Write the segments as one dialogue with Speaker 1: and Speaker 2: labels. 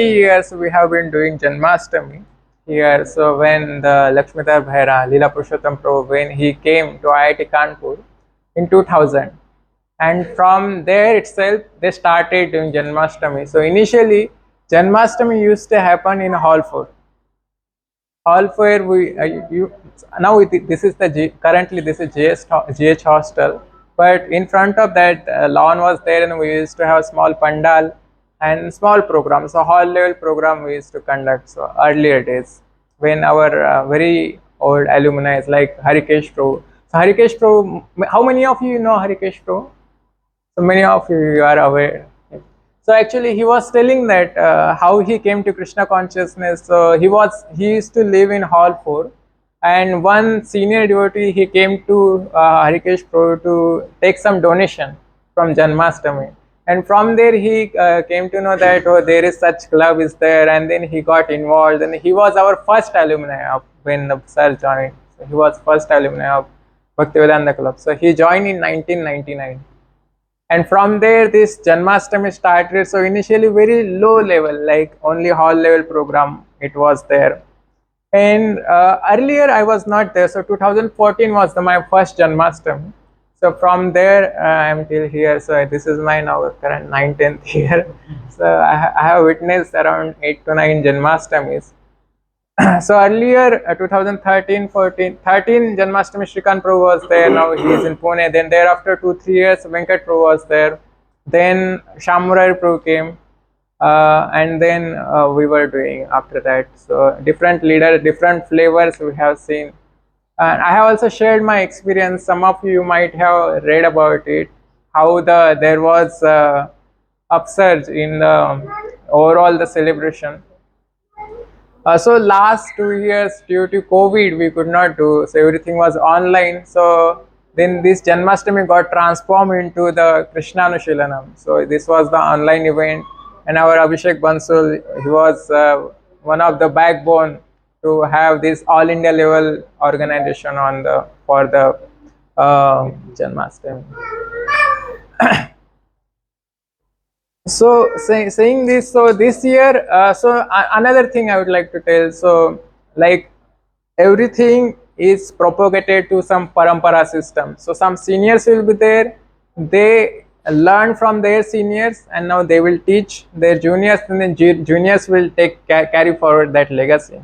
Speaker 1: Years we have been doing Janmashtami here. So when the Lakshmidhar Bhaira, Leela Purushottam Prabhu, when he came to IIT Kanpur in 2000, and from there itself they started doing Janmashtami. So initially Janmashtami used to happen in Hall 4. Hall 4 now this is the currently this is GH hostel, but in front of that lawn was there, and we used to have small pandal and small programs. So hall level program we used to conduct. So earlier days when our very old alumni like Harikesh Pro. So Harikesh Pro, how many of you know Harikesh Pro? So many of you are aware. So actually, he was telling that how he came to Krishna consciousness. So he used to live in Hall 4, and one senior devotee he came to Harikesh Pro to take some donation from Janmashtami, and from there he came to know that there is such club is there, and then he got involved, and he was our first alumni of when the sir joined. So he was first alumni of Bhaktivedanta Club. So he joined in 1999, and from there this Janmashtami started. So initially very low level, like only hall level program it was there. And earlier I was not there, so 2014 was my first Janmashtami. So from there I'm till here. So this is my now current 9th year. So I have witnessed around 8 to 9 Janmashtamis. So earlier 2013 14 13 Janmashtami Shrikant Prabhu was there. Now he is in Pune. Then thereafter 2 3 years Venkat Prabhu was there. Then Shamurai Prabhu came, and then we were doing after that. So different leaders, different flavors we have seen. And I have also shared my experience. Some of you might have read about it, how there was upsurge in the overall the celebration. So last 2 years due to COVID we could not do, so everything was online. So then this Janmashtami got transformed into the Krishnanushilanam. So this was the online event, and our Abhishek Bansal, he was one of the backbone to have this all India level organization on the for the Janmashtami. So saying this, so this year, another thing I would like to tell. So like everything is propagated to some parampara system. So some seniors will be there. They learn from their seniors, and now they will teach their juniors, and then juniors will carry forward that legacy.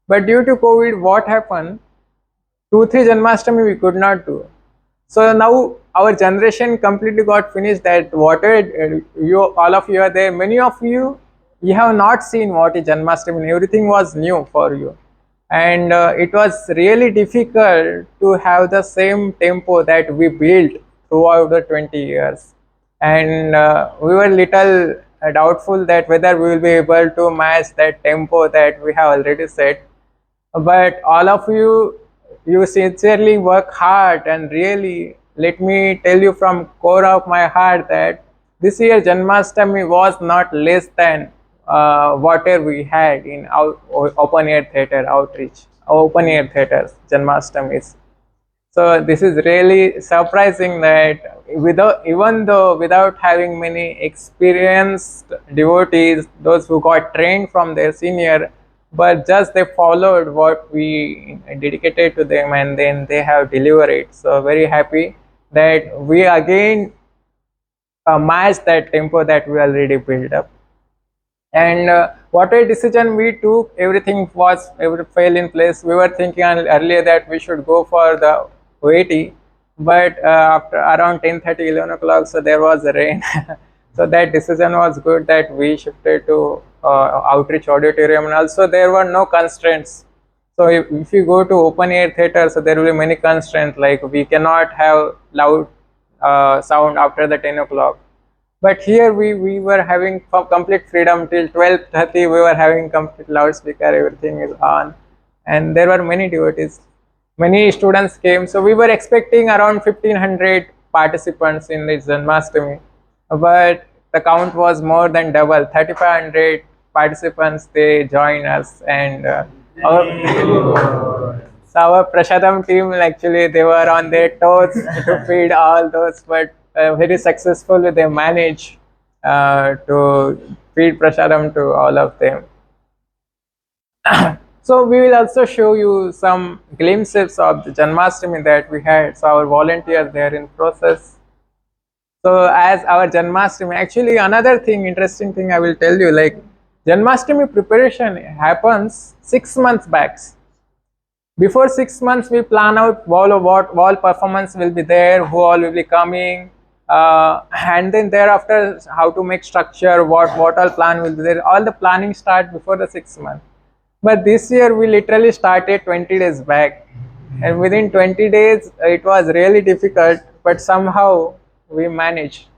Speaker 1: But due to COVID, what happened? 2 3 Janmashtami we could not do. So now our generation completely got finished. That whatever you all of you are there, many of you have not seen what is Janmashtami. Everything was new for you, and it was really difficult to have the same tempo that we built throughout the 20 years, and we were little doubtful that whether we will be able to match that tempo that we have already set. But all of you sincerely work hard, and really let me tell you from core of my heart that this year Janmashtami was not less than whatever we had in our open air theater outreach, open air theaters Janmashtamis. So this is really surprising that even though without having many experienced devotees, those who got trained from their senior, but just they followed what we dedicated to them, and then they have delivered it. So very happy that we again match that tempo that we already built up. And whatever decision we took, everything fell in place. We were thinking earlier that we should go for the OAT, but after around 10:30, 11 o'clock, so there was rain. So that decision was good that we shifted to outreach auditorium, and also there were no constraints. So if you go to open air theater, so there will be many constraints, like we cannot have loud sound after the 10 o'clock. But here we were having complete freedom till 12:30. We were having complete loudspeaker. Everything is on, and there were many devotees. Many students came. So we were expecting around 1,500 participants in this Janmashtami, but the count was more than double. 3,500 participants they joined us, and so our Prashadam team actually they were on their toes to feed all those, but very successfully they managed to feed prasadam to all of them. So we will also show you some glimpses of the Janmashtami that we had. So our volunteers they are in process. So as our Janmashtami, actually another thing, interesting thing I will tell you, like Janmashtami preparation happens 6 months back. Before 6 months, we plan out what wall performance will be there, who all will be coming, and then thereafter how to make structure, what all plan will be there. All the planning start before the 6 months. But this year we literally started 20 days back, and within 20 days it was really difficult, but somehow we managed.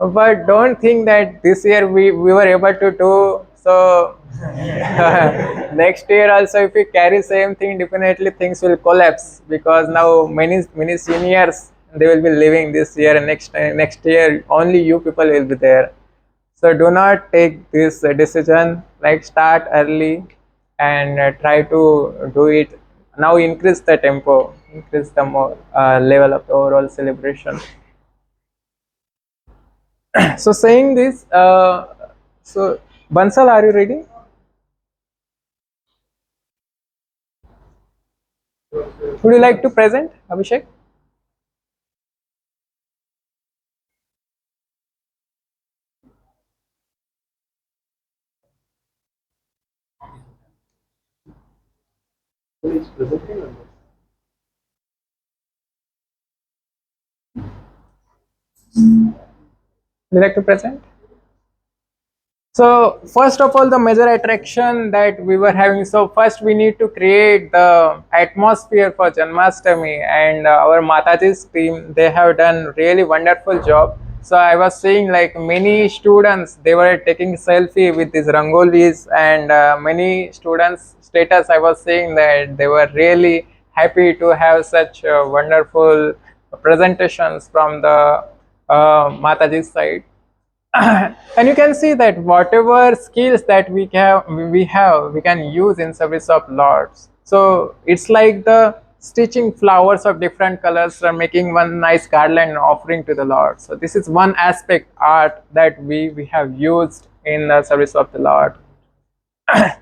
Speaker 1: But don't think that this year we were able to do so. Next year also, if we carry same thing, definitely things will collapse because now many seniors they will be leaving this year, and next year only you people will be there. So do not take this decision. Like start early and try to do it now. Increase the tempo, increase the more level of the overall celebration. So saying this, so Bansal, are you ready? Would you like to present, Abhishek? Would you like to present? So first of all, the major attraction that we were having. So first, we need to create the atmosphere for Janmashtami, and our Mataji's team they have done really wonderful job. So I was seeing like many students they were taking selfie with these rangolis, and many students status I was seeing that they were really happy to have such wonderful presentations from the Mataji's side. And you can see that whatever skills that we can use in service of lords. So it's like the stitching flowers of different colors or making one nice garland and offering to the lord. So this is one aspect art that we have used in the service of the lord.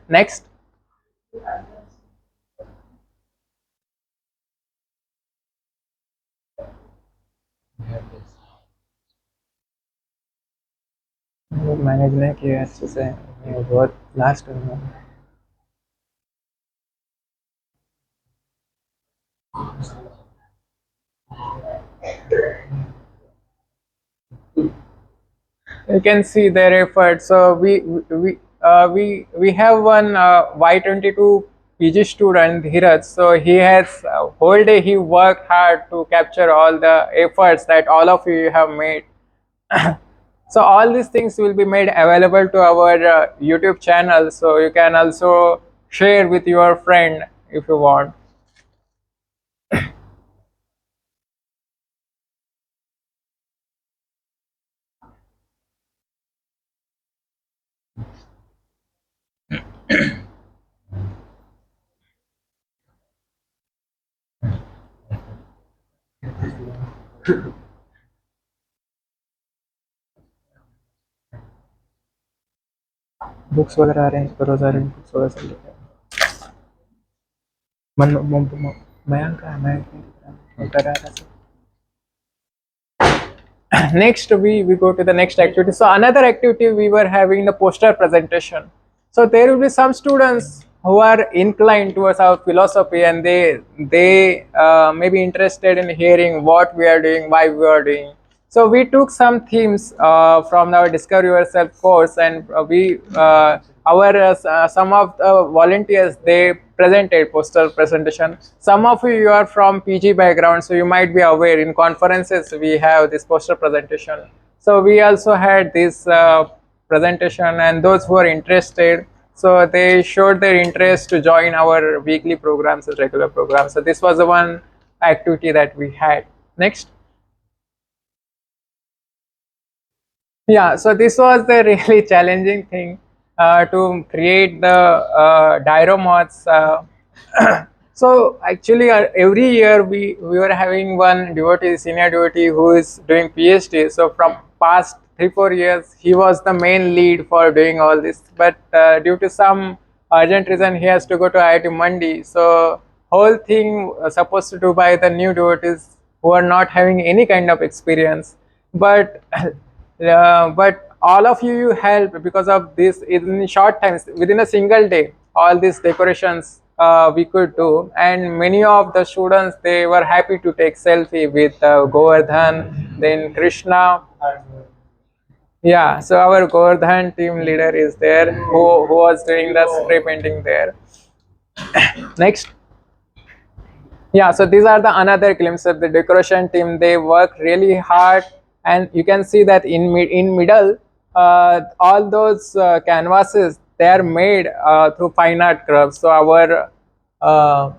Speaker 1: Next. Manage नहीं किया अच्छे से, ये बहुत last में. You can see their effort. So we have one Y22 PG student Dhiraj. So he has whole day he worked hard to capture all the efforts that all of you have made. So all these things will be made available to our YouTube channel. So you can also share with your friend if you want. Books वगैरह arrange करो, सारे books वगैरह सब लेके मन मयंक का है, मयंक कर रहा था. Next we go to the next activity. So another activity we were having the poster presentation. So there will be some students who are inclined towards our philosophy, and they may be interested in hearing what we are doing, why we are doing. So we took some themes from our Discover Yourself course, and we our some of the volunteers they presented poster presentation. Some of you are from PG background, so you might be aware in conferences we have this poster presentation. So we also had this presentation, and those who are interested, so they showed their interest to join our weekly programs as regular programs. So this was the one activity that we had. Next. Yeah, so this was the really challenging thing to create the dioramas. So actually, every year we were having one devotee, senior devotee, who is doing PhD. So from past 3 4 years he was the main lead for doing all this, but due to some urgent reason he has to go to IIT Mandi. So whole thing supposed to do by the new devotees who are not having any kind of experience, but but all of you help because of this in short times within a single day all these decorations we could do, and many of the students they were happy to take selfie with Govardhan, then Krishna. Yeah, so our Govardhan team leader is there who was doing the spray painting there. Next. Yeah, so these are the another glimpse of the decoration team. They work really hard, and you can see that in middle, all those canvases they are made through fine art clubs. So our uh,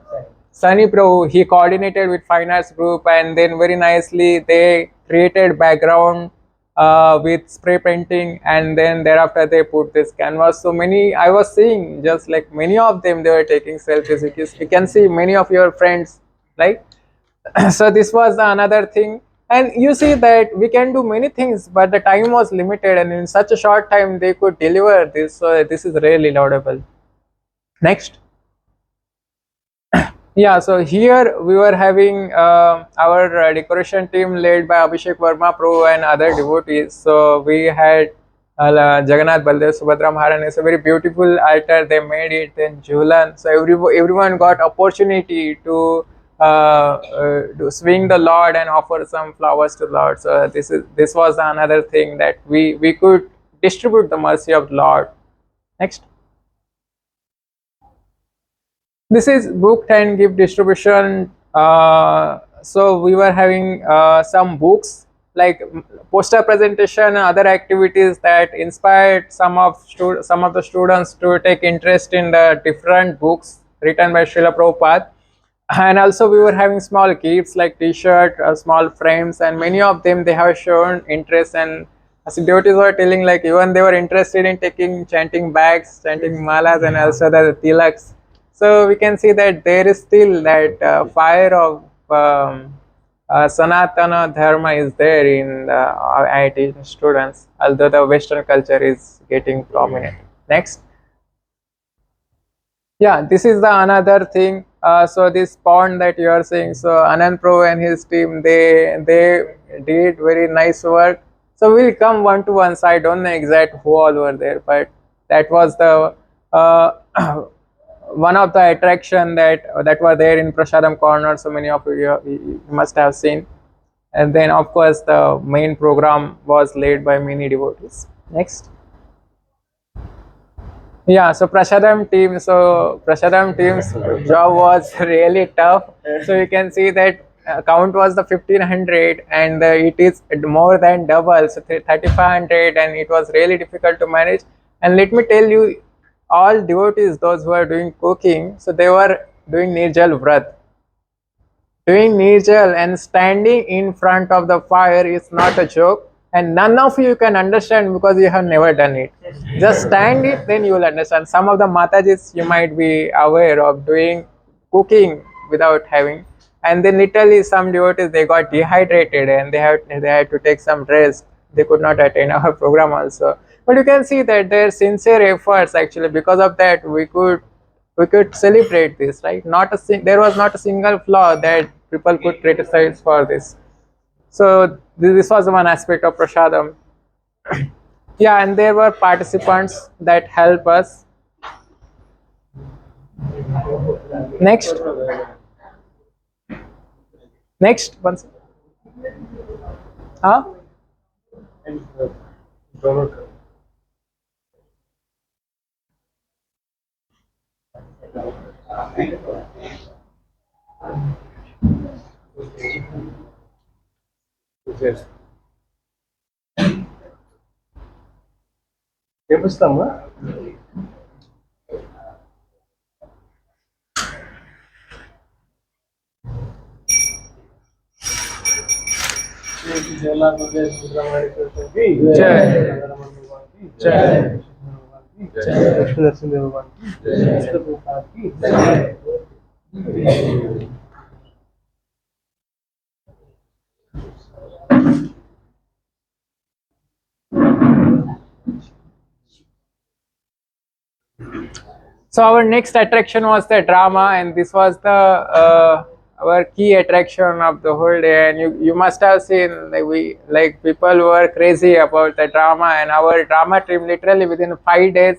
Speaker 1: Sunny Prabhu he coordinated with fine arts group, and then very nicely they created background with spray painting, and then thereafter they put this canvas. So many I was seeing just like many of them they were taking selfies. You can see many of your friends, right? So this was another thing, and you see that we can do many things, but the time was limited, and in such a short time they could deliver this. So this is really laudable. Next. Yeah, so here we were having our decoration team led by Abhishek Verma Pro and other devotees. So we had Jagannath Baldev Subhadra Maharani. It's a very beautiful altar. They made it. Then Jhulan. So everyone got opportunity to swing the Lord and offer some flowers to Lord. So this was another thing that we could distribute the mercy of Lord. Next. This is book and gift distribution. So we were having some books like poster presentation and other activities that inspired some of the students to take interest in the different books written by Srila Prabhupada. And also we were having small gifts like t-shirt, small frames, and many of them they have shown interest, and as devotees were telling like even they were interested in taking chanting bags, chanting malas, and also the tilaks. So we can see that there is still that fire of Sanatana Dharma is there in the IIT students, although the Western culture is getting prominent. Next. Yeah, this is the another thing. So this pond that you are saying, so Anand Pro and his team, they did very nice work. So we'll come one to one. So I don't know exact who all were there, but that was the one of the attraction that were there in Prasadam Corner. So many of you must have seen. And then of course the main program was led by many devotees. Next. Yeah, so Prasadam team. So Prasadam team's job was really tough. So you can see that count was the 1500, and it is more than double, so 3500, and it was really difficult to manage. And let me tell you, all devotees, those who are doing cooking, so they were doing Nirjal Vrat. Doing Nirjal and standing in front of the fire is not a joke, and none of you can understand because you have never done it. Just stand it, then you will understand. Some of the Matajis you might be aware of doing cooking without having, and then literally some devotees they got dehydrated and they had to take some rest. They could not attend our program also. But you can see that their sincere efforts actually because of that we could celebrate this, right? There was not a single flaw that people could criticize for this. So this was one aspect of prasadam. Yeah, and there were participants that help us. Next. Next once. Huh?
Speaker 2: చేపిస్తామా Lakshmi Narasimhadeva గారికి
Speaker 1: So our next attraction was the drama, and this was the our key attraction of the whole day. And you must have seen like people were crazy about the drama, and our drama team literally within 5 days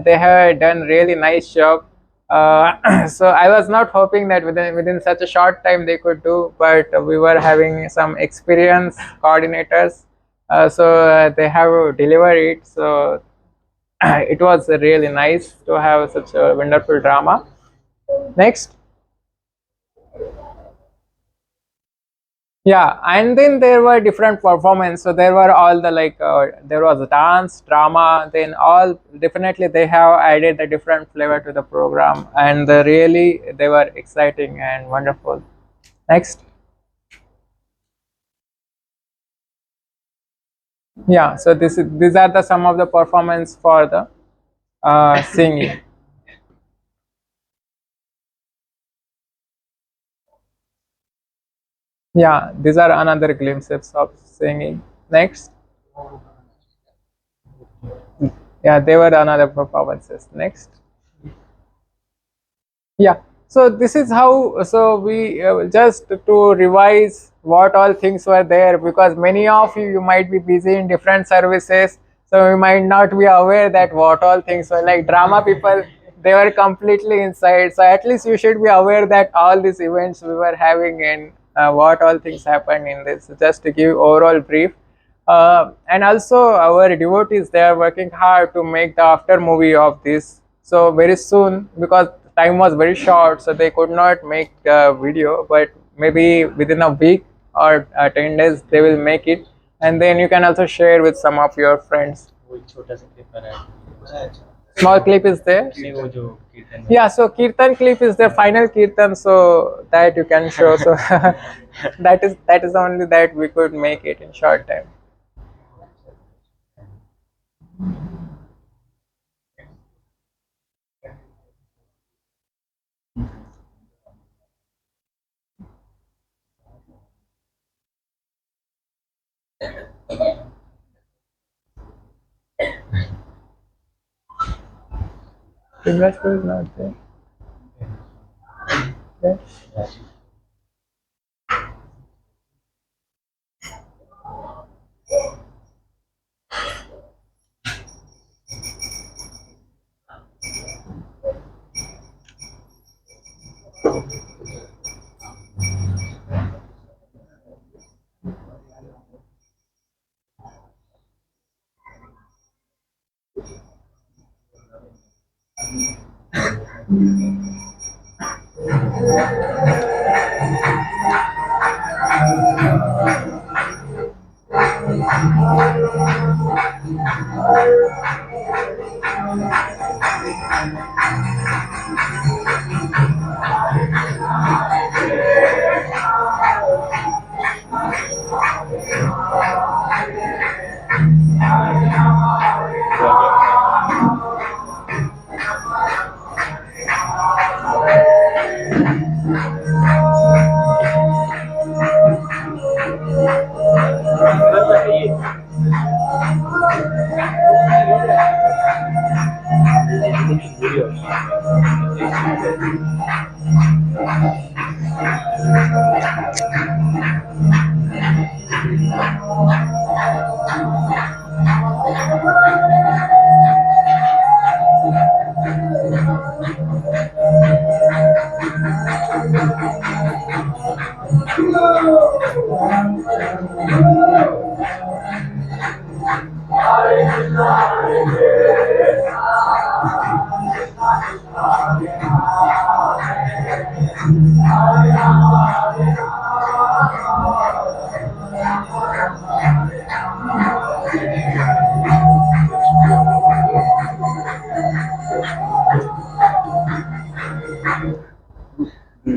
Speaker 1: they have done really nice job. So I was not hoping that within such a short time they could do, but we were having some experienced coordinators, so they have delivered it. So it was really nice to have such a wonderful drama. Next. Yeah, and then there were different performance. So there were all the there was dance, drama, then all definitely they have added a different flavor to the program, and really they were exciting and wonderful. Next. Yeah, so these are the some of the performance for the singing. Yeah, these are another glimpses of singing. Next. Yeah, they were another performances. Next. Yeah, so this is how, so we just to revise what all things were there, because many of you might be busy in different services, so you might not be aware that what all things were. Like drama people, they were completely inside, so at least you should be aware that all these events we were having, and what all things happened in this, just to give overall brief. And also our devotees, they are working hard to make the after movie of this. So very soon, because time was very short, so they could not make the video, but maybe within a week or 10 days they will make it, and then you can also share with some of your friends. Small clip is there. Yeah, so kirtan clip is the final kirtan, so that you can show. So that is only that we could make it in short time. Investor is not there. Okay.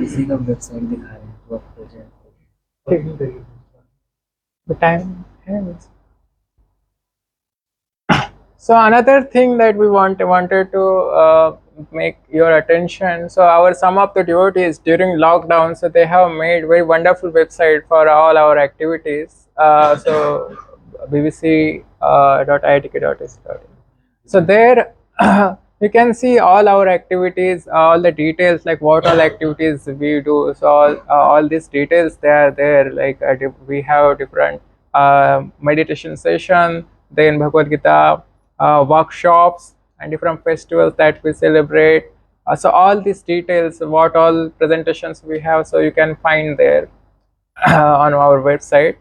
Speaker 2: इसी का website दिखा रहे हैं तो आप
Speaker 1: The time ends. So another thing that we wanted to make your attention. So our some of the devotees during lockdown, so they have made very wonderful website for all our activities. So bbc.iitk.is. So there you can see all our activities, all the details, like what all activities we do. So all these details, they are there. Like we have different meditation session, then Bhagavad Gita workshops, and different festivals that we celebrate. So all these details, what all presentations we have, so you can find there on our website,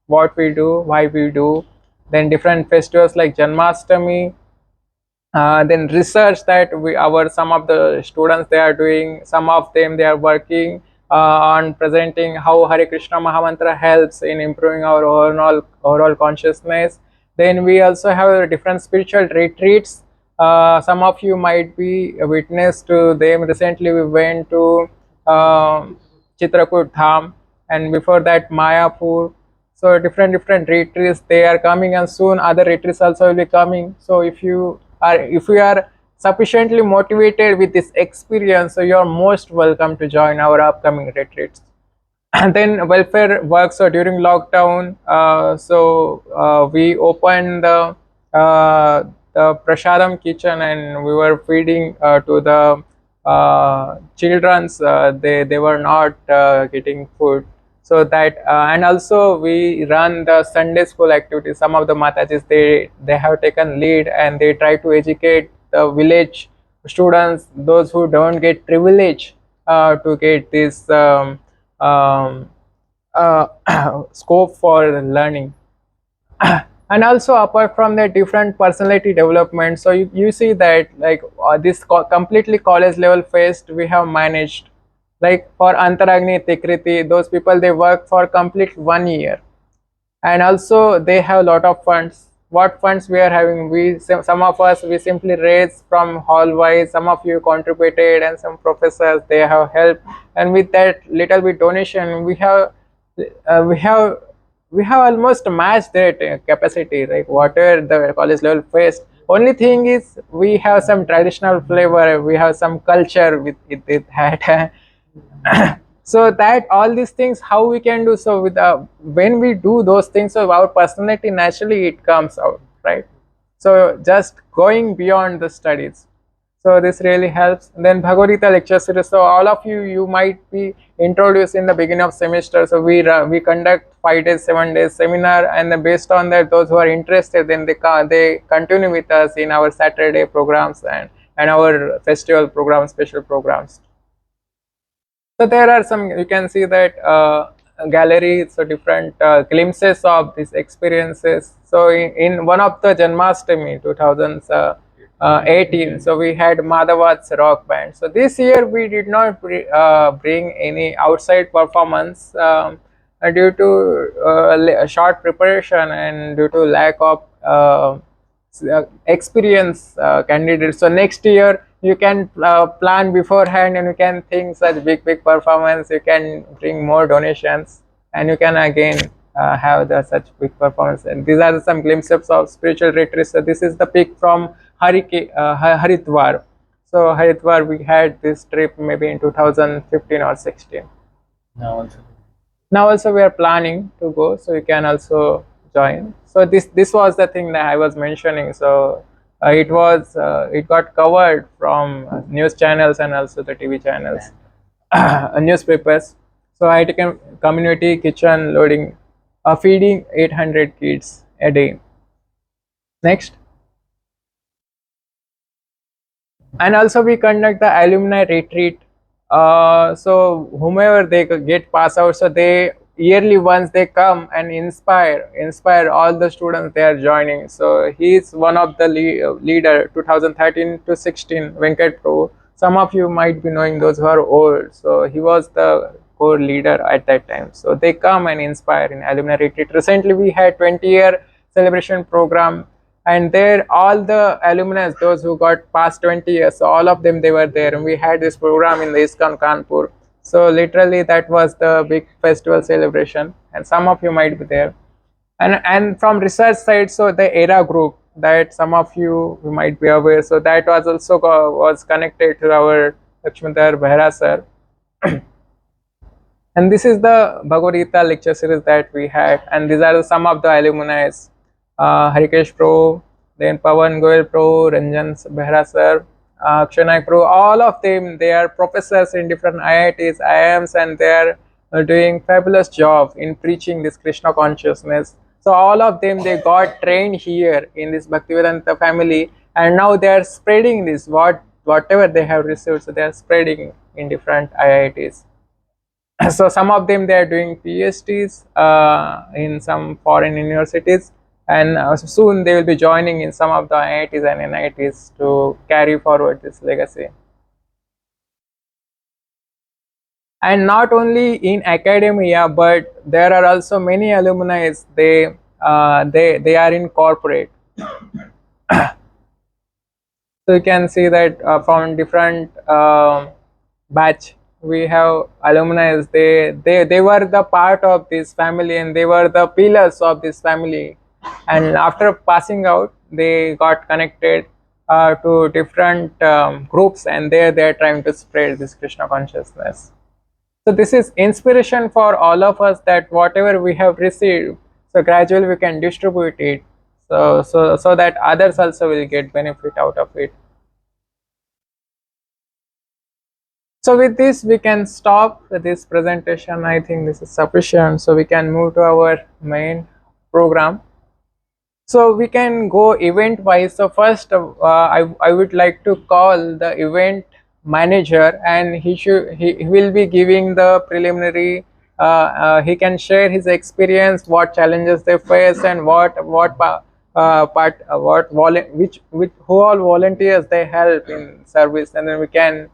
Speaker 1: what we do, why we do. Then different festivals like Janmashtami, then research that we our some of the students, they are doing, some of them they are working on presenting how Hare Krishna Mahamantra helps in improving our overall consciousness. Then we also have different spiritual retreats. Some of you might be witness to them. Recently we went to Chitrakoot Dham, and before that Mayapur. So different retreats they are coming, and soon other retreats also will be coming. So if you are sufficiently motivated with this experience, so you are most welcome to join our upcoming retreats. And then welfare work. So during lockdown, we opened the prasadam kitchen, and we were feeding to the children's. They were not getting food, so that and also we run the Sunday school activities. Some of the matajis, they have taken lead, and they try to educate the village students, those who don't get privilege to get this uh, scope for learning. And also apart from the different personality development, so you see that like this completely college level fest we have managed. Like for Antaragni Tikriti, those people they work for complete 1 year, and also they have a lot of funds. What funds we are having, some of us we simply raise from hall wise, some of you contributed, and some professors they have helped, and with that little bit donation we have uh, we have we have almost matched that capacity, like whatever the college level faced. Only thing is we have some traditional flavor, we have some culture with that. So that all these things how we can do, so with when we do those things, so our personality naturally it comes out, right? So just going beyond the studies, so this really helps. And then Bhagavad Gita lecture series, so all of you might be introduced in the beginning of semester, so we conduct 5 days 7 days seminar, and then based on that, those who are interested, then they continue with us in our Saturday programs, and our festival programs, special programs. So there are some, you can see that gallery, so different glimpses of these experiences. So in one of the Janmashtami 2018, so we had Madhavat's rock band. So this year we did not bring any outside performance due to short preparation and due to lack of experience candidates. So next year you can plan beforehand, and you can think such big performance, you can bring more donations, and you can again have the such big performance. And these are some glimpses of spiritual retreats. So this is the pic from Haridwar. So Haridwar we had this trip maybe in 2015 or 16.
Speaker 2: Now also.
Speaker 1: Now also we are planning to go, so you can also join. So this was the thing that I was mentioning. So it got covered from news channels and also the TV channels, newspapers. So I taken community kitchen loading, feeding 800 kids a day. Next. And also we conduct the alumni retreat. So whomever they get pass out, so they yearly once they come and inspire all the students they are joining. So he is one of the leader 2013 to 16, Venkat Prabhu. Some of you might be knowing, those who are old. So he was the core leader at that time. So they come and inspire in alumni retreat. Recently we had 20-year celebration program, and there all the alumni, those who got past 20 years, so all of them they were there, and we had this program in the ISKCON Kanpur. So literally that was the big festival celebration, and some of you might be there. And from research side, so the ERA group that some of you might be aware, so that was also was connected to our Lakshmidhar Behra sir. And this is the Bhagavad Gita lecture series that we had, and these are some of the alumni. Harikesh Pro, then Pawan Goel Pro, Ranjan Behra sir, Akshay Prabhu, all of them, they are professors in different IITs, IIMs, and they are doing fabulous job in preaching this Krishna consciousness. So all of them, they got trained here in this Bhaktivedanta family, and now they are spreading this whatever they have received. So they are spreading in different IITs. So some of them, they are doing PhDs in some foreign universities, and soon they will be joining in some of the IITs and NITs to carry forward this legacy. And not only in academia, but there are also many alumni, they are in corporate. So you can see that from different batch, we have alumni. They were the part of this family, and they were the pillars of this family. And after passing out, they got connected to different groups, and there they are trying to spread this Krishna consciousness. So this is inspiration for all of us, that whatever we have received, so gradually we can distribute it, so that others also will get benefit out of it. So with this, we can stop this presentation. I think this is sufficient. So we can move to our main program. So we can go event wise. So first, I would like to call the event manager, and he will be giving the preliminary. He can share his experience, what challenges they face, and which who all volunteers they help in service, and then we can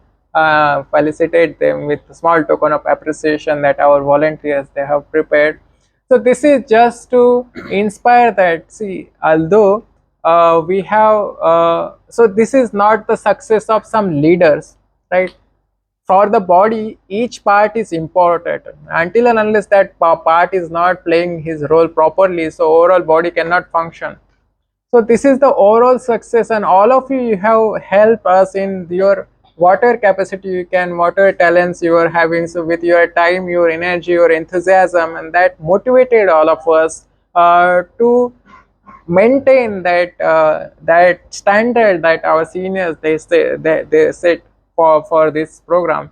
Speaker 1: felicitate them with a small token of appreciation that our volunteers they have prepared. So this is just to inspire that, see, although we have so this is not the success of some leaders, right? For the body, each part is important. Until and unless that part is not playing his role properly, so overall body cannot function. So this is the overall success, and all of you have helped us in your whatever capacity you can, whatever talents you are having. So with your time, your energy, your enthusiasm, and that motivated all of us to maintain that standard that our seniors they set for this program.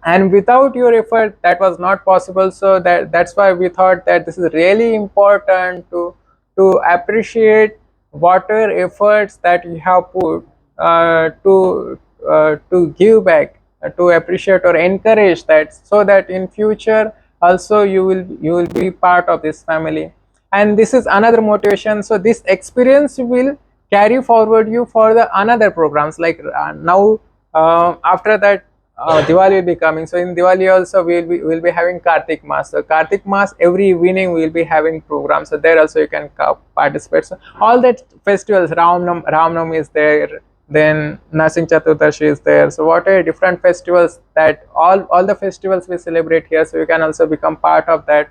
Speaker 1: And without your effort, that was not possible. So that's why we thought that this is really important to appreciate whatever efforts that you have put to give back, to appreciate or encourage that, so that in future also you will be part of this family. And this is another motivation. So this experience will carry forward you for the another programs, like now after that Diwali will be coming. So in Diwali also we'll be having Kartik Mas. So Kartik Mas, every evening we'll be having programs. So there also you can participate. So all that festivals, Ramnavami is there, then Narsingh Chaturdashi is there. So what are different festivals, that all the festivals we celebrate here. So you can also become part of that.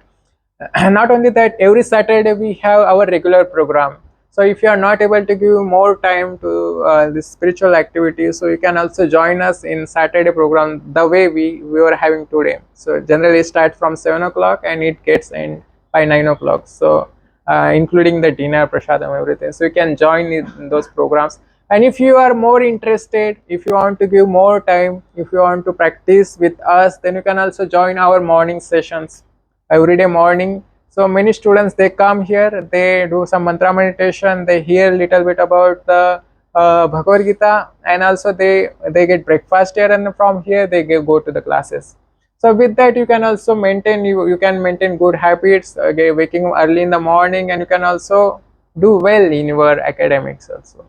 Speaker 1: Not only that, every Saturday we have our regular program. So if you are not able to give more time to this spiritual activity, so you can also join us in Saturday program the way we were having today. So generally start from 7 o'clock and it gets end by 9 o'clock. So including the dinner, prasadam, everything. So you can join in those programs. And if you are more interested, if you want to give more time, if you want to practice with us, then you can also join our morning sessions every day morning. So many students, they come here, they do some mantra meditation, they hear a little bit about the Bhagavad Gita, and also they get breakfast here, and from here they go to the classes. So with that you can also maintain, you can maintain good habits, waking up early in the morning, and you can also do well in your academics also.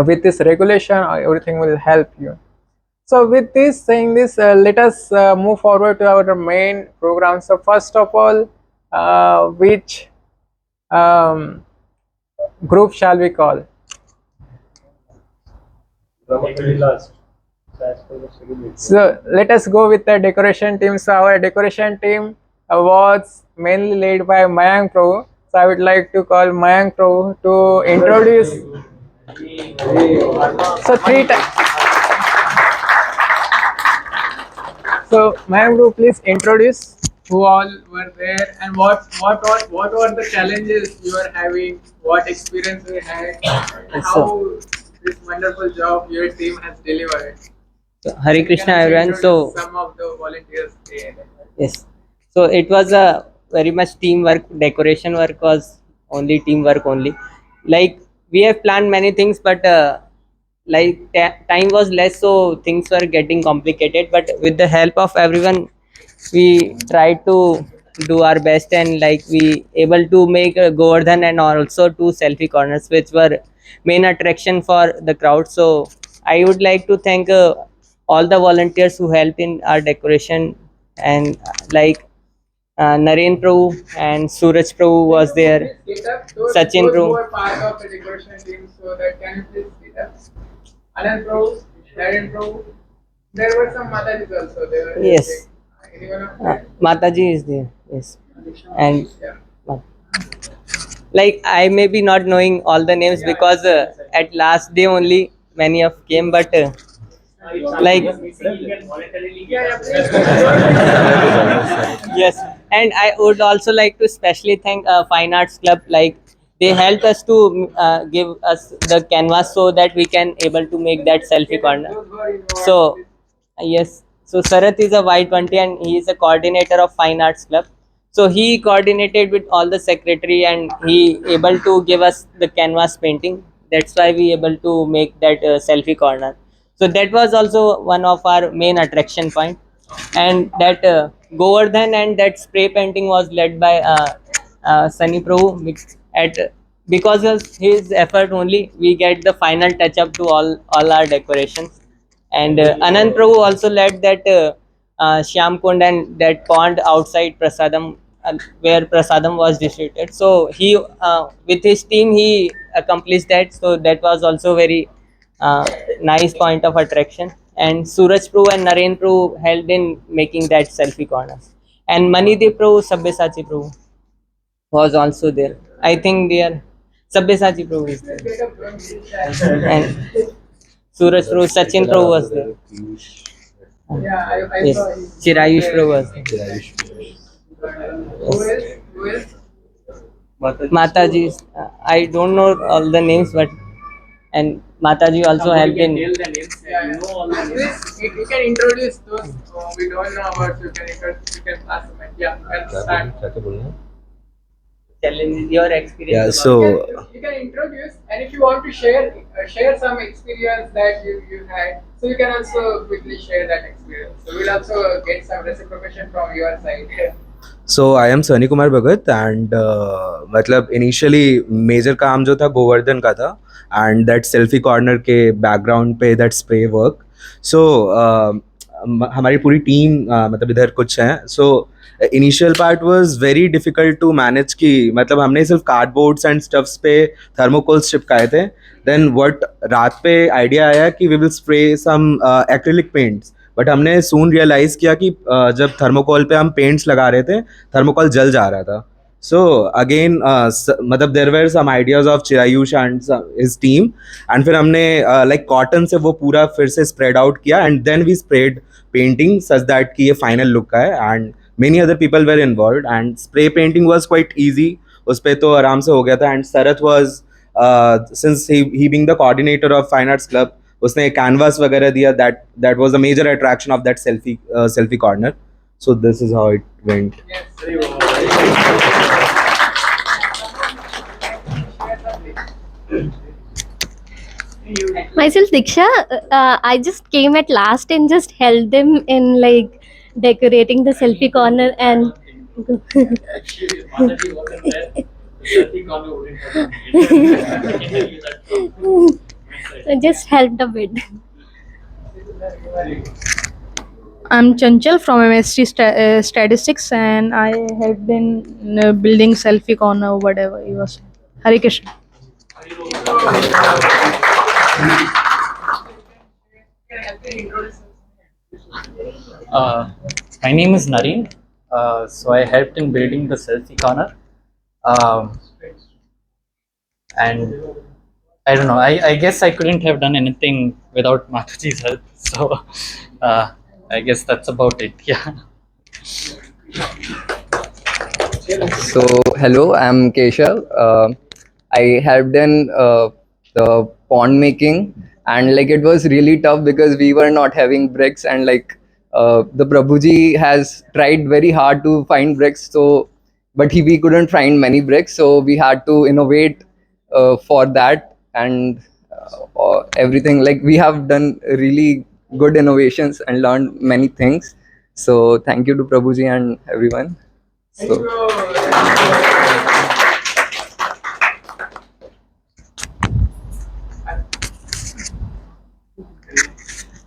Speaker 1: With this regulation, everything will help you. So with this saying this, let us move forward to our main program. So first of all, which group shall we call? So let us go with the decoration team. So our decoration team was mainly led by Mayank Prabhu. So I would like to call Mayank Prabhu to introduce. So three times. So Mayank Prabhu, please introduce who all were there, and what were the challenges you were having, what experience you had, and how this wonderful job your team has delivered.
Speaker 3: So, Hare Krishna,
Speaker 1: Can you
Speaker 3: everyone.
Speaker 1: introduce
Speaker 3: So,
Speaker 1: some of the volunteers there?
Speaker 3: yes. So it was a very much teamwork. Decoration work was only teamwork only. Like we have planned many things, but like time was less, so things were getting complicated. But with the help of everyone, we tried to do our best, and like we able to make Govardhan and also two selfie corners, which were main attraction for the crowd. So I would like to thank all the volunteers who helped in our decoration, and like Naren Prabhu and Suraj Prabhu was there. Sachin
Speaker 1: Those who
Speaker 3: Prabhu.
Speaker 1: are part of the decoration team, so that can you please speak up? Anand Prabhu, Naren Prabhu. There were some Matajis also. They were
Speaker 3: Yes.
Speaker 1: anyone of them?
Speaker 3: Mataji is there. Yes. And
Speaker 1: Yeah.
Speaker 3: like I may be not knowing all the names because at last day only many of came, but like yes. And I would also like to especially thank Fine Arts Club. Like they helped us to give us the canvas so that we can able to make that selfie corner. So yes, so Sarath is a Y20 and he is a coordinator of Fine Arts Club. So he coordinated with all the secretary and he able to give us the canvas painting. That's why we able to make that selfie corner. So that was also one of our main attraction point. And that Govardhan and that spray painting was led by Sunny Prabhu. At because of his effort only, we get the final touch up to all our decorations. And Anand Prabhu also led that Shyam Kund and that pond outside Prasadam, where Prasadam was distributed. So he, with his team, he accomplished that. So that was also very nice point of attraction. And Suraj Prabhu and Naren Prabhu helped in making that selfie corners. And Manidev Prabhu, Sabyasachi Prabhu was also there. I think they are Sabyasachi Prabhu is there. And Suraj Prabhu, Sachin Prabhu was there.
Speaker 1: Yeah, I
Speaker 3: Yes,
Speaker 1: saw.
Speaker 3: Chirayush Prabhu was there.
Speaker 1: Who else? Who else?
Speaker 3: Mataji, I don't know all the names, but and Mataji also helped in.
Speaker 1: Yeah, yeah. Please, you can introduce those we don't know about. You can introduce. You can pass them. Yeah, you can start.
Speaker 3: Challenge your experience.
Speaker 4: Yeah,
Speaker 3: about
Speaker 4: so
Speaker 1: You can introduce, and if you want to share some experience that you had, so you can also quickly share that experience. So we'll also get some reciprocation from your side.
Speaker 4: so I am Sunny Kumar Bhagat and मतलब initially major काम जो था गोवर्धन का था and that selfie corner के background पे that spray work. So हमारी पूरी टीम मतलब इधर कुछ हैं. So initial part was very difficult to manage कि मतलब हमने सिर्फ कार्डबोर्ड्स एंड स्टफ्स पे थर्मोकोल्स चिपकाए थे. देन व्हाट रात पे आइडिया आया कि we will spray some acrylic paints, but हमने सून रियलाइज किया कि जब थर्मोकोल पे हम पेंट्स लगा रहे थे थर्मोकोल जल जा रहा था. सो अगेन मतलब there were some ideas of Chirayush and his team and फिर हमने लाइक कॉटन से वो पूरा फिर से स्प्रेड आउट किया and then we spread painting such that कि ये फाइनल लुक का है. And many other people were involved and spray painting was quite easy. उस पे तो आराम से हो गया था. And Sarath was since he being the coordinator of Fine Arts Club, उसने canvas वगैरह दिया. That was a major attraction of that selfie corner. So this is how it went.
Speaker 5: Myself, Diksha. I just came at last and just helped them in like decorating the selfie corner and I just helped a bit.
Speaker 6: I'm Chanchal from MST Statistics, and I helped in building selfie corner, whatever it was. Hare Krishna.
Speaker 2: Uh, my name is Nareen. So I helped in building the selfie corner. And I don't know, I guess I couldn't have done anything without Mataji's help. So I guess that's about it. Yeah.
Speaker 7: So, hello, I'm Keshav. I helped in the pond making, and like it was really tough because we were not having bricks, and like the Prabhuji has tried very hard to find bricks, so but we couldn't find many bricks, so we had to innovate for that, and everything, like we have done really good innovations and learned many things. So thank you to Prabhuji and everyone. So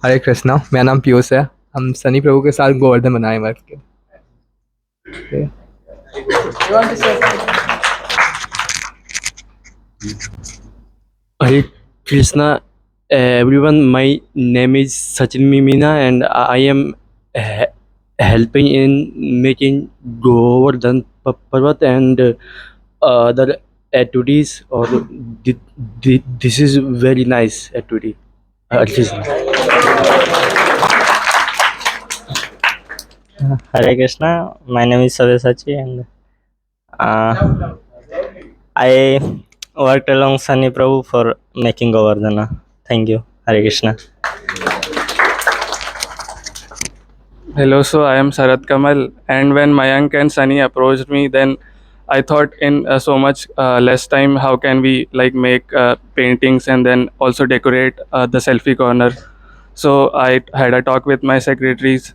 Speaker 8: हरे कृष्णा, मेरा नाम पीयूष है। हम सनी प्रभु के साथ गोवर्धन बनाए work के।
Speaker 1: You want to say something?
Speaker 9: Hare Krishna, everyone. My name is Sachin Mimina, and I am helping in making Govardhan Parvat and other activities. Or this is very nice activity. Hare Krishna.
Speaker 10: Hare Krishna, my name is Sabyasachi, and I worked along Sunny Prabhu for making Govardhana. Thank you. Hare Krishna.
Speaker 11: Hello, so I am Sarat Kamal, and when Mayank and Sunny approached me, then I thought in so much less time, how can we like make paintings and then also decorate the selfie corner? So I had a talk with my secretaries,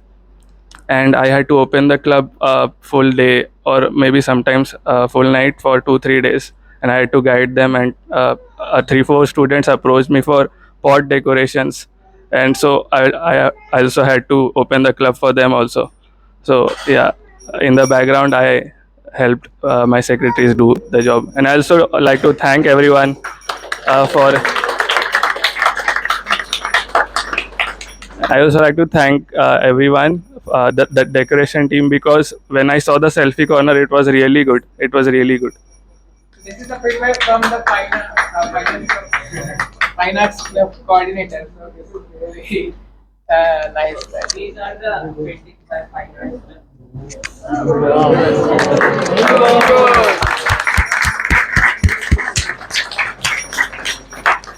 Speaker 11: and I had to open the club full day or maybe sometimes full night for 2 3 days, and I had to guide them. And 3 4 students approached me for pot decorations, and so I also had to open the club for them also. So yeah, in the background I helped my secretaries do the job, and I also like to thank everyone for. I also like to thank everyone, the decoration team, because when I saw the selfie corner, it was really good. It was really good.
Speaker 1: This is the feedback from the fine arts club coordinator. So this is really nice. These are the paintings by fine arts.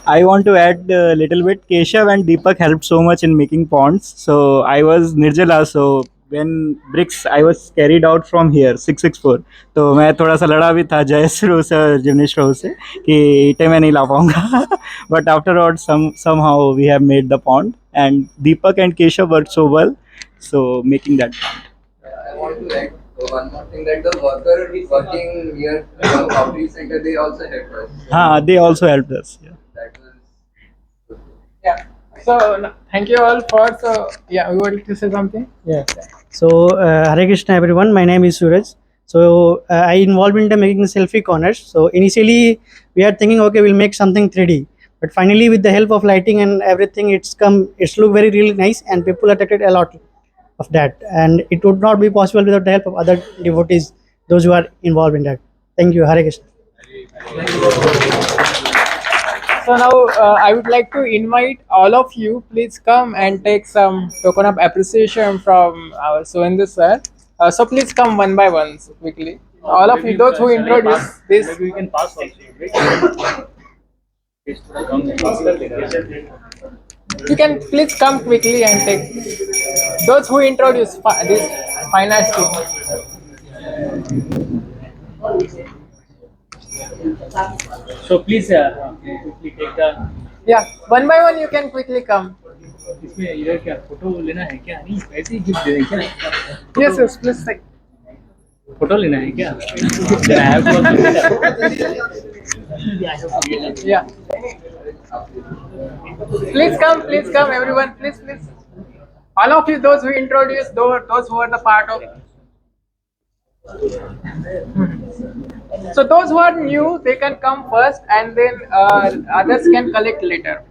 Speaker 12: I want to add a little bit. Keshav and Deepak helped so much in making ponds. So I was Nirjala. So when bricks, I was carried out from here 664. तो मैं थोड़ा सा लड़ा भी था जयश्रू से और जिम्नेश राव से कि ईटे में नहीं ला पाऊंगा. But afterwards, somehow we have made the pond, and Deepak and Keshav worked so well. So making that pond.
Speaker 7: I want to add one more thing, that the worker working near the outreach center, they also helped us.
Speaker 12: They also helped us. Yeah.
Speaker 7: That was
Speaker 1: Yeah. So thank you all for. So yeah, we wanted to say something.
Speaker 13: Yeah. So Hare Krishna everyone. My name is Suraj. So I involved in the making the selfie corners. So initially we are thinking, okay, we'll make something 3D. But finally, with the help of lighting and everything, it's look very really nice, and people attracted a lot of that. And it would not be possible without the help of other devotees, those who are involved in that. Thank you, Hare Krishna.
Speaker 1: So now I would like to invite all of you. Please come and take some token of appreciation from our Suendu sir. So please come one by one so quickly. All of you, those who introduce this.
Speaker 2: Maybe we can pass also.
Speaker 1: You can please come quickly and take those who introduce this finance team.
Speaker 2: So please quickly take the.
Speaker 1: Yeah, one by one you can quickly come.
Speaker 2: इसमें इधर क्या photo लेना है क्या? नहीं ऐसे ही gift दे दें क्या?
Speaker 1: Yes, yes, please take.
Speaker 2: Photo लेना है क्या?
Speaker 1: Yeah. Please come, everyone. Please. All of you, those who introduce, those who are the part of. So those who are new, they can come first, and then others can collect later.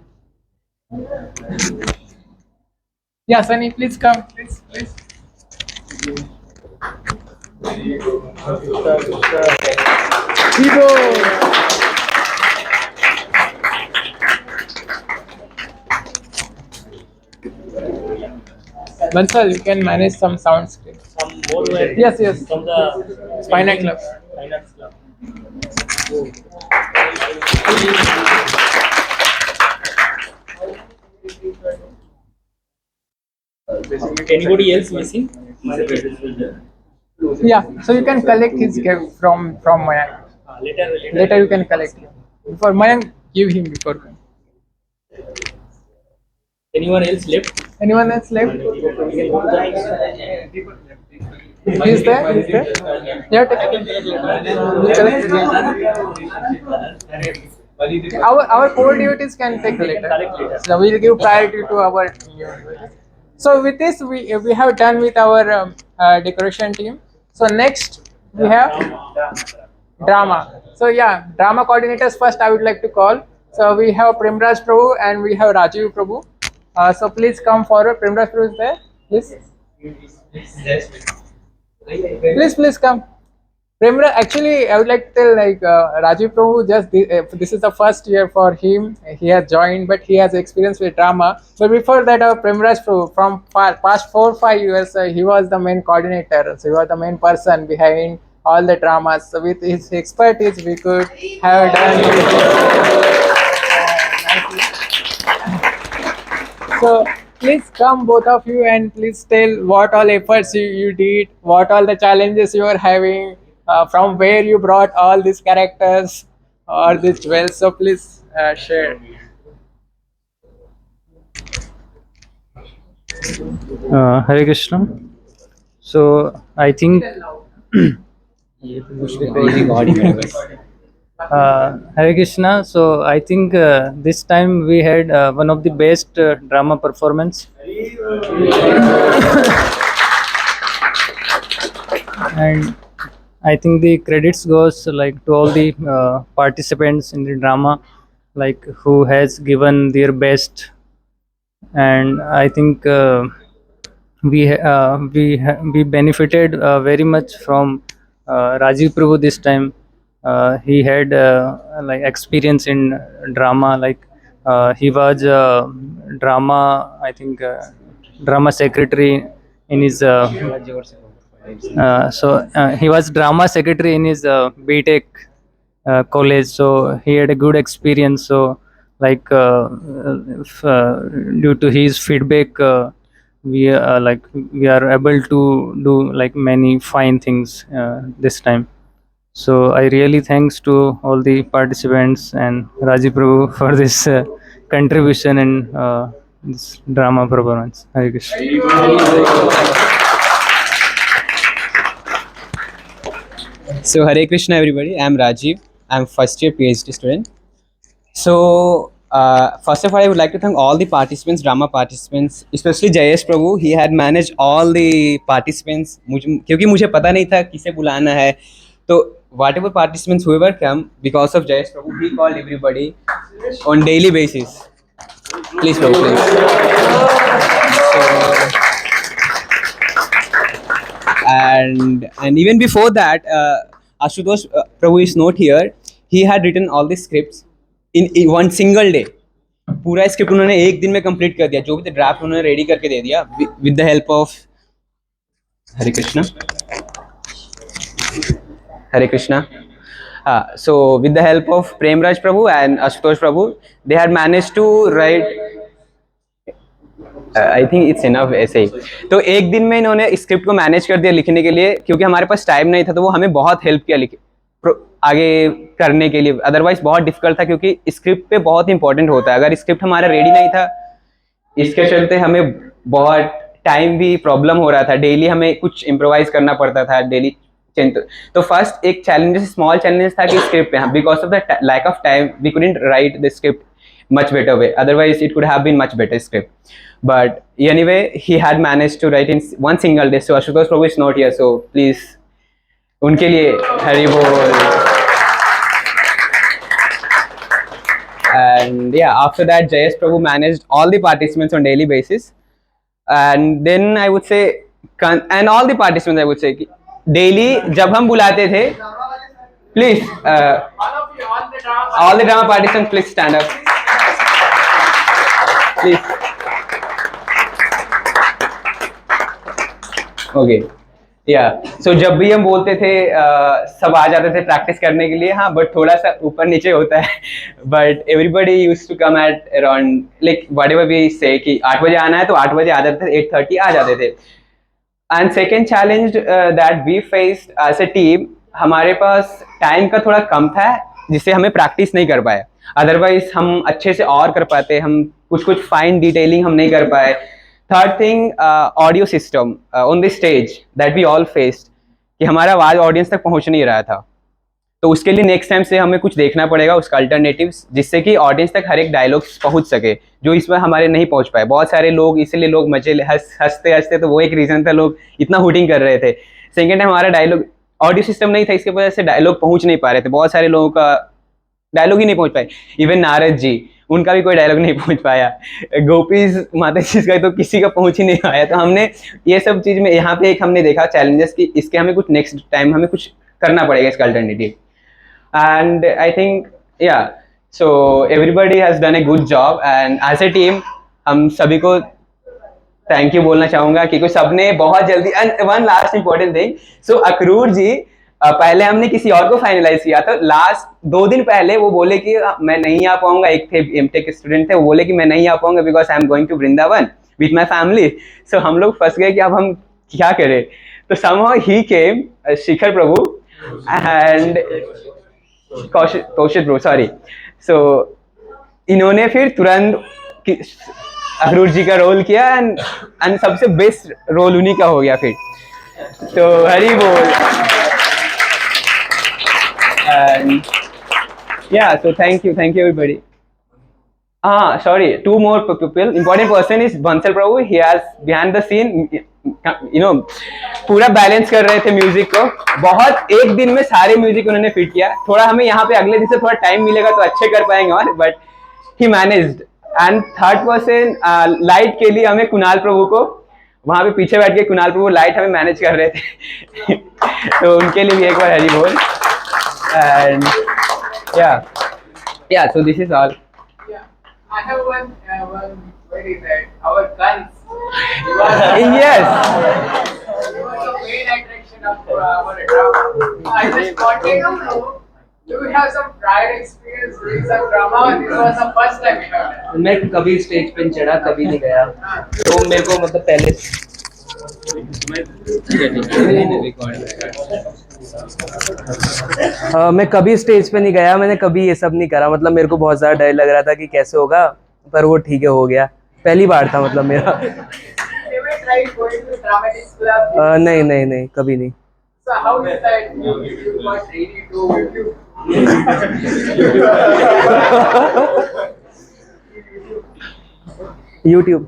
Speaker 1: Yeah, Sunny, please come, please. Vivo. Bansal, you can manage some sounds.
Speaker 2: Some more way.
Speaker 1: Yes.
Speaker 2: From the
Speaker 1: Spinal Club.
Speaker 2: Finance Club. Anybody else missing?
Speaker 1: Yeah, so you can collect his gift from Mayank. Later you can collect him. Before Mayank, give him before.
Speaker 2: Anyone else left?
Speaker 1: Anyone else left? He's there. He's there. Yeah, take it. Our core duties can take later. So we'll give priority to our new duties. So with this, we have done with our decoration team. So next we have drama. So yeah, drama coordinators first I would like to call. So we have Primraj Prabhu and we have Rajiv Prabhu. So please come forward. Primraj Prabhu is there. Please come. Premra, actually, I would like to tell Rajiv Prabhu. This is the first year for him. He has joined, but he has experience with drama. But before that, our Premraj Prabhu from past 4-5 years, he was the main coordinator. So he was the main person behind all the dramas. So with his expertise, we could have done. So please come both of you and please tell what all efforts you did, what all the challenges you are having, from where you brought all these characters or these jewels. So please share.
Speaker 14: Hare Krishna. So I think Hare Krishna. So I think this time we had one of the best drama performance, and I think the credits goes like to all the participants in the drama, like who has given their best, and I think we benefited very much from Rajiv Prabhu this time. He had like experience in drama, like he was drama, I think drama secretary in his he was drama secretary in his BTech college, so he had a good experience. So like due to his feedback, we are able to do like many fine things this time. So I really thanks to all the participants and Raji Prabhu for this contribution in this drama performance. Hare Krishna.
Speaker 15: So Hare Krishna everybody, I'm Rajiv. I'm first year PhD student. So first of all, I would like to thank all the participants, drama participants, especially Jayesh Prabhu. He had managed all the participants. क्योंकि मुझे पता नहीं था किसे बुलाना है, तो whatever participants whoever come, because of Jayesh Prabhu, he called everybody on daily basis. Please Prabhu, please. So, and even before that, Ashutosh Prabhu is not here. He had written all the scripts in one single day. पूरा script उन्होंने एक दिन में complete कर दिया. जो भी draft उन्होंने रेडी करके दे दिया with the help of Hare Krishna. Hare Krishna. So with the help of Premraj Prabhu and Ashutosh Prabhu, they had managed to write. I think it's enough ऐसे ही. तो एक दिन में इन्होंने स्क्रिप्ट को मैनेज कर दिया लिखने के लिए, क्योंकि हमारे पास टाइम नहीं था, तो वो हमें बहुत हेल्प किया आगे करने के लिए. अदरवाइज बहुत डिफिकल्ट था, क्योंकि स्क्रिप्ट पे बहुत इंपॉर्टेंट होता है. अगर स्क्रिप्ट हमारा रेडी नहीं था, इसके चलते हमें बहुत टाइम भी प्रॉब्लम हो रहा था. डेली हमें कुछ इम्प्रोवाइज करना पड़ता था डेली. तो फर्स्ट एक चैलेंजेस, स्मॉल चैलेंजेस था कि स्क्रिप्ट पे, because of the lack of time we couldn't write the script much better way. Otherwise it could have been much better script. But anyway, he had managed to write in one single day. So Ashutosh Prabhu is not here, so please unke liye hari bol. And yeah, after that Jayesh Prabhu managed all the participants on daily basis. And then I would say, and all the participants I would say, daily जब हम बुलाते थे, please all the drama participants please stand up. Please. Okay. या सो जब भी हम बोलते थे सब आ जाते थे प्रैक्टिस करने के लिए, हाँ, बट थोड़ा सा ऊपर नीचे होता है, but everybody use to come at around like whatever we say कि 8 बजे आना है तो 8 बजे आ जाते थे, 8:30 आ जाते थे. And second challenge that we faced as a team, हमारे पास टाइम का थोड़ा कम था जिससे हमें प्रैक्टिस नहीं कर पाए. अदरवाइज हम अच्छे से और कर पाते, हम कुछ फाइन डिटेलिंग हम नहीं कर पाए. Third thing, audio system on the stage that we all faced, कि हमारा आवाज ऑडियंस तक पहुंच नहीं रहा था. तो उसके लिए नेक्स्ट टाइम से हमें कुछ देखना पड़ेगा उसका अल्टरनेटिव्स, जिससे कि ऑडियंस तक हर एक डायलॉग पहुंच सके जो इसमें हमारे नहीं पहुंच पाए. बहुत सारे लोग इसलिए लोग मजे हंसते हंसते, तो वो एक रीजन था, लोग इतना हुटिंग कर रहे थे. सेकेंड टाइम हमारा डायलॉग ऑडियो सिस्टम नहीं था, इसके वजह से डायलॉग पहुंच नहीं पा रहे थे, बहुत सारे लोगों का डायलॉग ही नहीं पहुंच पाए. इवन नारद जी, उनका भी कोई डायलॉग नहीं पहुंच पाया. गोपीज माता जी का तो किसी का पहुंच ही नहीं पाया. तो हमने ये सब चीज में यहाँ पे एक हमने देखा चैलेंजेस कि इसके हमें कुछ नेक्स्ट टाइम हमें कुछ करना पड़ेगा इसका alternative. And I think yeah so everybody has done a good job, and as a team हम सभी को थैंक यू बोलना चाहूंगा क्योंकि सबने बहुत जल्दी. And one last important thing, so Akrur ji, पहले हमने किसी और को फाइनलाइज किया था, लास्ट 2 दिन पहले वो बोले कि मैं नहीं आ पाऊंगा. एक थे एमटेक स्टूडेंट थे, वो बोले कि मैं नहीं आ पाऊंगा because I am going to Vrindavan with my family. So हम लोग फंस गए कि अब हम क्या करें. तो somehow he came, Shikhar Prabhu and Kaushik bro, sorry. So इन्होंने फिर तुरंत अक्रूर जी का रोल किया, एंड सबसे बेस्ट रोल उन्हीं का हो गया फिर. तो हरी बोल. And yeah, so thank you everybody. Sorry, 2 more people. Important person is Bansal Prabhu. He has behind the scene, पूरा बैलेंस कर रहे थे म्यूजिक को. बहुत एक दिन में सारे म्यूजिक उन्होंने फिट किया. थोड़ा हमें यहाँ पे अगले दिन से थोड़ा टाइम मिलेगा तो अच्छे कर पाएंगे और, but he managed. And third person light के लिए हमें कुणाल प्रभु को, वहां पे पीछे बैठ के कुणाल प्रभु लाइट हमें मैनेज कर रहे थे. तो उनके लिए भी एक बार हरी बोल. And yeah, so this is all.
Speaker 1: I have one query that our guns.
Speaker 15: Yes.
Speaker 1: It was the main attraction of our drama. I just wanted to know, do you have some prior experience doing some drama, or this was the first time you have done?
Speaker 16: मैं कभी stage पे चढ़ा कभी नहीं गया, तो मेरे को मतलब पहले मैं कभी स्टेज पे नहीं गया, मैंने कभी ये सब नहीं करा. मतलब मेरे को बहुत ज़्यादा डर लग रहा था कि कैसे होगा, पर वो ठीक है, हो गया. पहली बार था मतलब मेरा. नहीं कभी नहीं.
Speaker 1: So how is that you got ready to
Speaker 16: YouTube.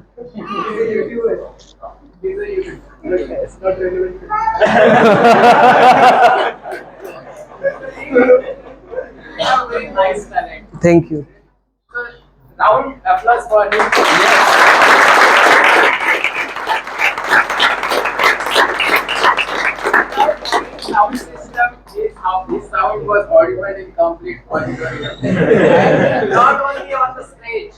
Speaker 1: It's not relevant. You have very nice talent.
Speaker 16: Thank you.
Speaker 1: So, round applause for him. Sound system is how this sound was audible in complete auditorium. Not only on the stage,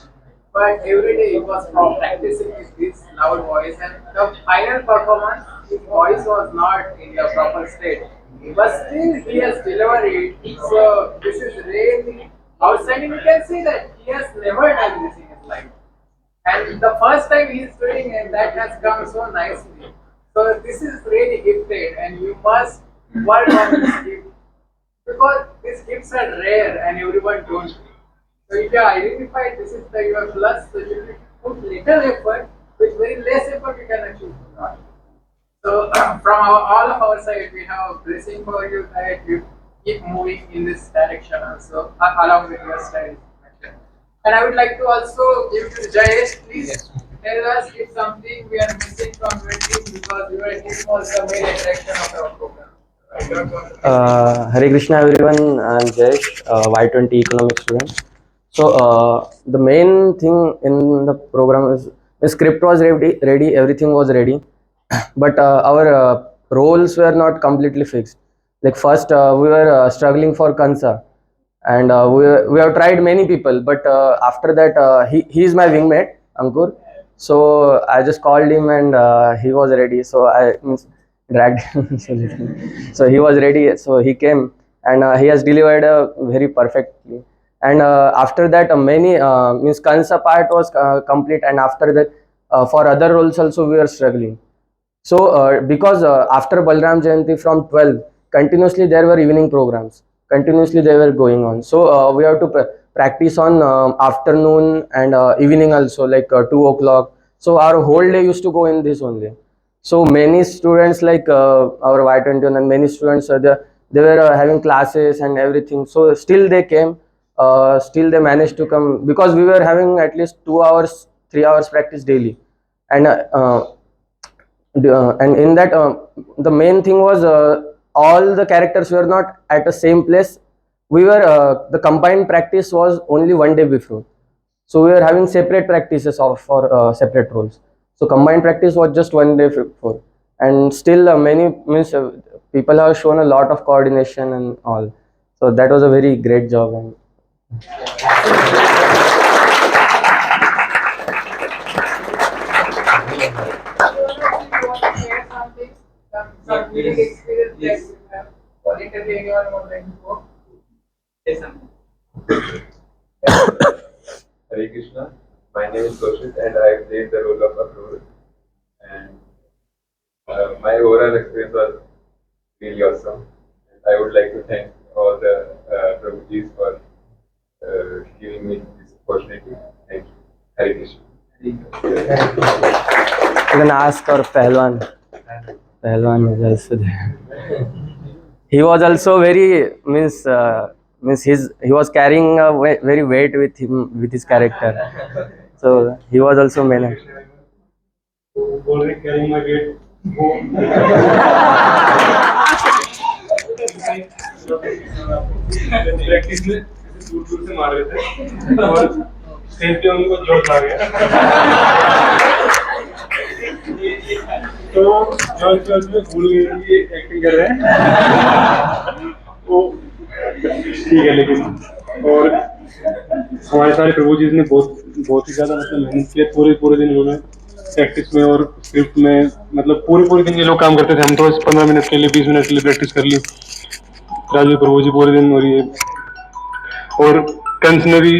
Speaker 1: but every day he was practicing with this loud voice, and the final performance, his voice was not in the proper state, but still he has delivered it. So this is really outstanding. You can see that he has never done this in his life, and the first time he is doing it, that has come so nicely. So this is really gifted, and you must work on this gift, because these gifts are rare and everyone don't. So if you identify this is your plus, so you will put little effort, with very less effort you can achieve. So from all of our side, we have a blessing for you that you keep moving in this direction also, along with your style. And I would like to also give to Jayesh, please tell us if something we are missing from your team, because your team was the main attraction of our program.
Speaker 17: Hare Krishna everyone, I'm Jayesh, Y20 economics student. So the main thing in the program is the script was ready, everything was ready, but our roles were not completely fixed. Like first we were struggling for Kansa, and we have tried many people, but after that he is my wingmate Ankur, so I just called him and he was ready. So dragged him. So he was ready. So he came and he has delivered very perfectly. And after that, many means Kansa part was complete, and after that, for other roles also we were struggling. So because after Balram Jayanti from 12, continuously there were evening programs. Continuously they were going on. So we have to practice on afternoon and evening also, like 2 o'clock. So our whole day used to go in this only. So many students like our Y21 and many students they were having classes and everything. So still they came. Still they managed to come because we were having at least 2 hours, 3 hours practice daily, and and in that the main thing was all the characters were not at the same place. We were the combined practice was only one day before, so we were having separate practices of for separate roles. So combined practice was just one day before, and still many means people have shown a lot of coordination and all. So that was a very great job. And
Speaker 18: Hare Krishna. My name is Koshit and I played the role of Akrur. And my overall experience was really awesome. And I would like to thank all the Prabhujis for giving me this opportunity. Thank you. Hare Krishna.
Speaker 17: you can ask our Pehlwan. Pehlwan is also there. He was also very means he was carrying a very weight with him with his character. So he was also managed.
Speaker 19: Carrying my weight. Practice में दूर दूर से मार रहे थे और stage पे उनको जोश आ गया तो जोश में भूल गए कि एक्टिंग कर रहे हैं वो ठीक है लेकिन और हमारे सारे प्रभु जी ने बहुत ही ज़्यादा मतलब मेहनत किया पूरे दिन उन्होंने प्रैक्टिस में और स्क्रिप्ट में मतलब पूरे दिन ये लोग काम करते थे हम तो 15 मिनट के लिए 20 मिनट के लिए प्रैक्टिस कर ली राजू प्रभु जी पूरे दिन और कंस ने भी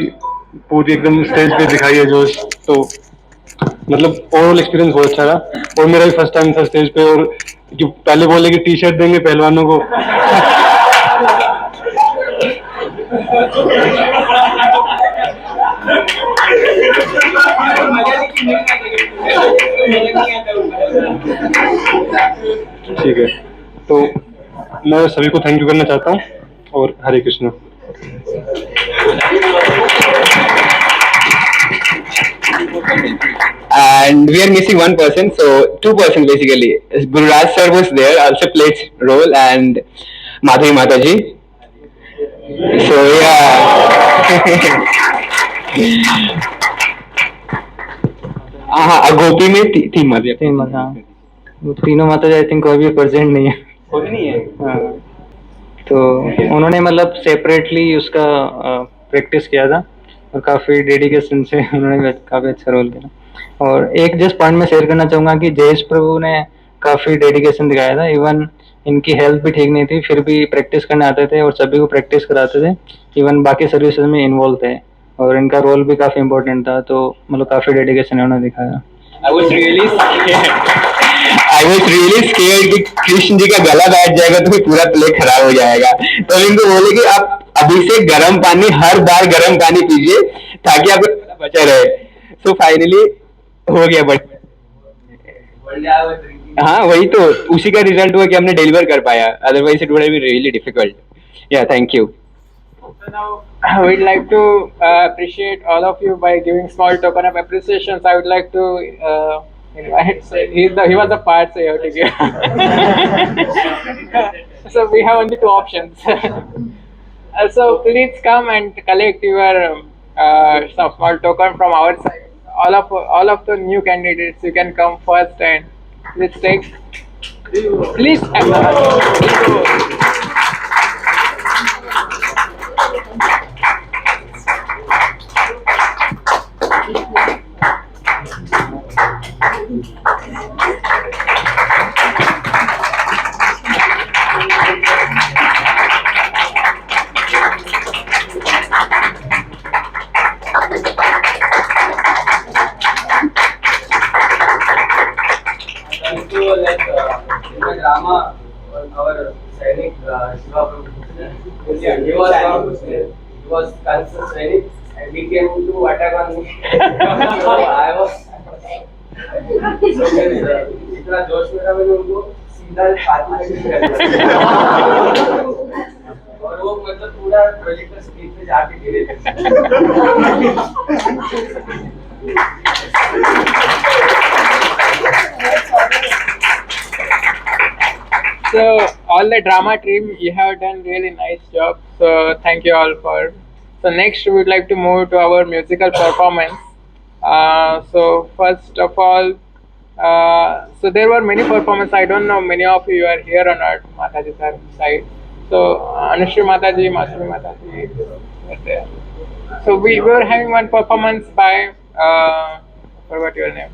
Speaker 19: पूरी एकदम स्टेज पे दिखाई है जोश तो मतलब ओवरऑल एक्सपीरियंस बहुत अच्छा रहा और मेरा भी फर्स्ट टाइम था स्टेज पे और जो पहले बोले कि टी शर्ट देंगे पहलवानों को ठीक है तो मैं सभी को थैंक यू करना चाहता हूँ और हरे Krishna
Speaker 15: And we are missing one person, so two persons basically. Guru Raj sir was there, also played role, and Madhavi Mataji. So yeah. हाँ गोपी में तीन माता
Speaker 14: हाँ वो तीनों माता जी आई थिंक कोई भी प्रेजेंट नहीं है
Speaker 15: कोई नहीं है
Speaker 14: हाँ तो उन्होंने मतलब सेपरेटली उसका प्रैक्टिस किया था और काफ़ी डेडिकेशन से उन्होंने काफ़ी अच्छा रोल किया और एक जस्ट पॉइंट में शेयर करना चाहूँगा कि जयेश प्रभु ने काफ़ी डेडिकेशन दिखाया था इवन इनकी हेल्थ भी ठीक नहीं थी फिर भी प्रैक्टिस करने आते थे और सभी को प्रैक्टिस कराते थे इवन बाकी सर्विसेज में इन्वॉल्व थे और इनका रोल भी काफ़ी इम्पोर्टेंट था तो मतलब काफ़ी डेडिकेशन उन्होंने दिखाया
Speaker 15: I was really scared कि कृष्ण जी का गला बैठ जाएगा तो फिर पूरा प्ले खराब हो जाएगा तो इनको बोले कि आप अभी से गर्म पानी हर बार गर्म पानी पीजिए ताकि आपका गला बचा रहे सो फाइनली हो गया बट हाँ वही तो उसी का रिजल्ट हुआ कि हमने डिलीवर कर पाया otherwise it would have been really difficult या thank you
Speaker 1: So now we'd like to appreciate all of you by giving small token of appreciations. I would like to invite. He was the part, so you have to give. So we have only two options. So please come and collect your some small token from our side. All of the new candidates, you can come first and please take. Please.
Speaker 20: So like in the drama, our Sainik Shiva Prabhu, he was Kansa's Sainik, and he came to attack on me. So I was so means इतना जोश में था मैंने उनको सीधा छाती में गिरा दिया और वो मतलब पूरा प्रोजेक्टर स्क्रीन पे जाके गिरे
Speaker 1: So all the drama team, you have done really nice job. So thank you all for. So next we would like to move to our musical performance. So first of all, so there were many performances. I don't know many of you are here or not, Mataji sir side. So Anushri Mataji, Masumi Mataji were there. So we were having one performance by forgot your name.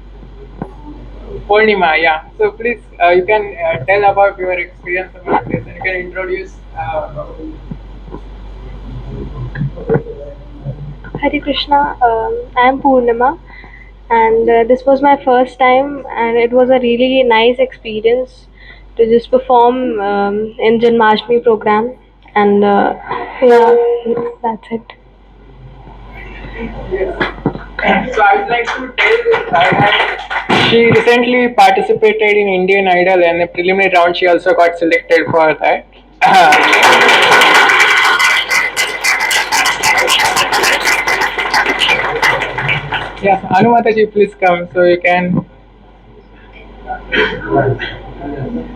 Speaker 1: Purnima, yeah. So please, you can tell about your experience about this, and you can introduce.
Speaker 21: Hare Krishna, I am Purnima, and this was my first time, and it was a really nice experience to just perform in Janmashtami program, and yeah, that's it.
Speaker 1: So I would like to tell she recently participated in Indian Idol, and the preliminary round she also got selected for that. Yeah, Anumataji, please come so you can.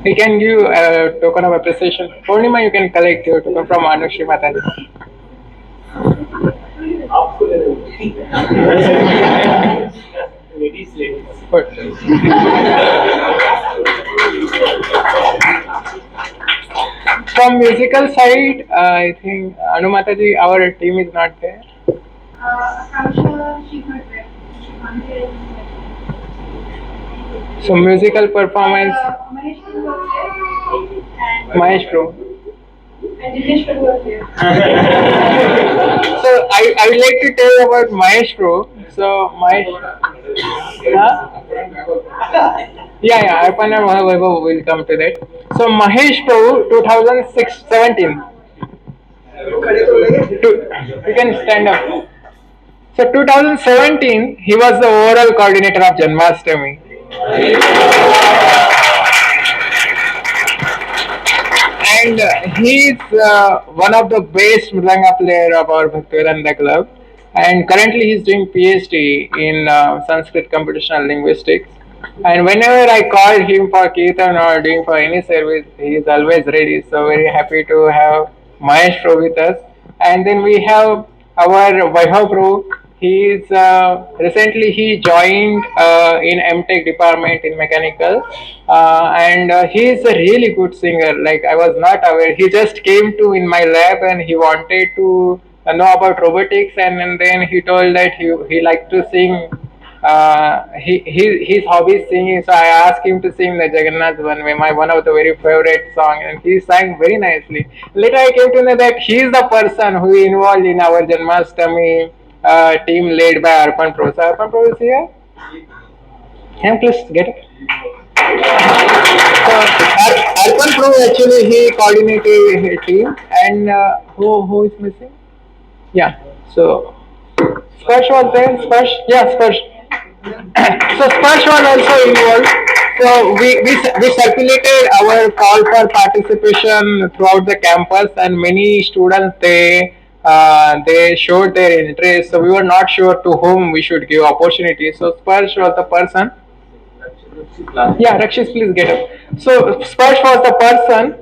Speaker 1: We can give a token of appreciation. Purnima, you can collect your token from Anushri Mataji. From musical side, I think Anumataji, our team is not there. So musical performance, Maestro. So I would like to tell about Maestro. So Maestro. Huh? Yeah, Arpan and Vaibhav will come to that. So Mahesh Prabhu 2017. You can stand up. So 2017, he was the overall coordinator of Janmashtami. And he's one of the best Mridanga player of our Bhaktivedanta club. And currently he's doing PhD in Sanskrit computational linguistics. And whenever I call him for Kirtan or doing for any service, he is always ready. So very happy to have Maestro with us. And then we have our Vaibhav Prabhu. He is recently he joined in MTech department in mechanical, and he is a really good singer. Like I was not aware. He just came to in my lab and he wanted to know about robotics, and then he told that he liked to sing. His hobby is singing, so I asked him to sing the Jagannath one, my one of the very favorite song, and he sang very nicely. Later I came to know that he is the person who involved in our Janmashtami team led by Arpan Pro. So Arpan Pro is here. Can you please get it? So Arpan Pro actually he coordinated his team, and who is missing? Yeah. So Sparsh was there. Sparsh, yeah, Sparsh. So Sparsh was also involved. So we circulated our call for participation throughout the campus, and many students they showed their interest. So we were not sure to whom we should give opportunity. So Sparsh was the person. Yeah, Rakshit, please get up. So Sparsh was the person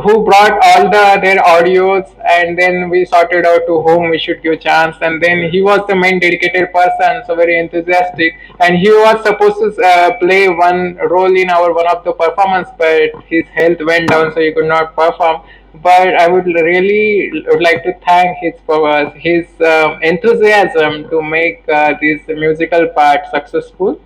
Speaker 1: who brought all their audios, and then we sorted out to whom we should give chance, and then he was the main dedicated person, so very enthusiastic, and he was supposed to play one role in our one of the performance, but his health went down, so he could not perform. But I would like to thank his enthusiasm to make this musical part successful.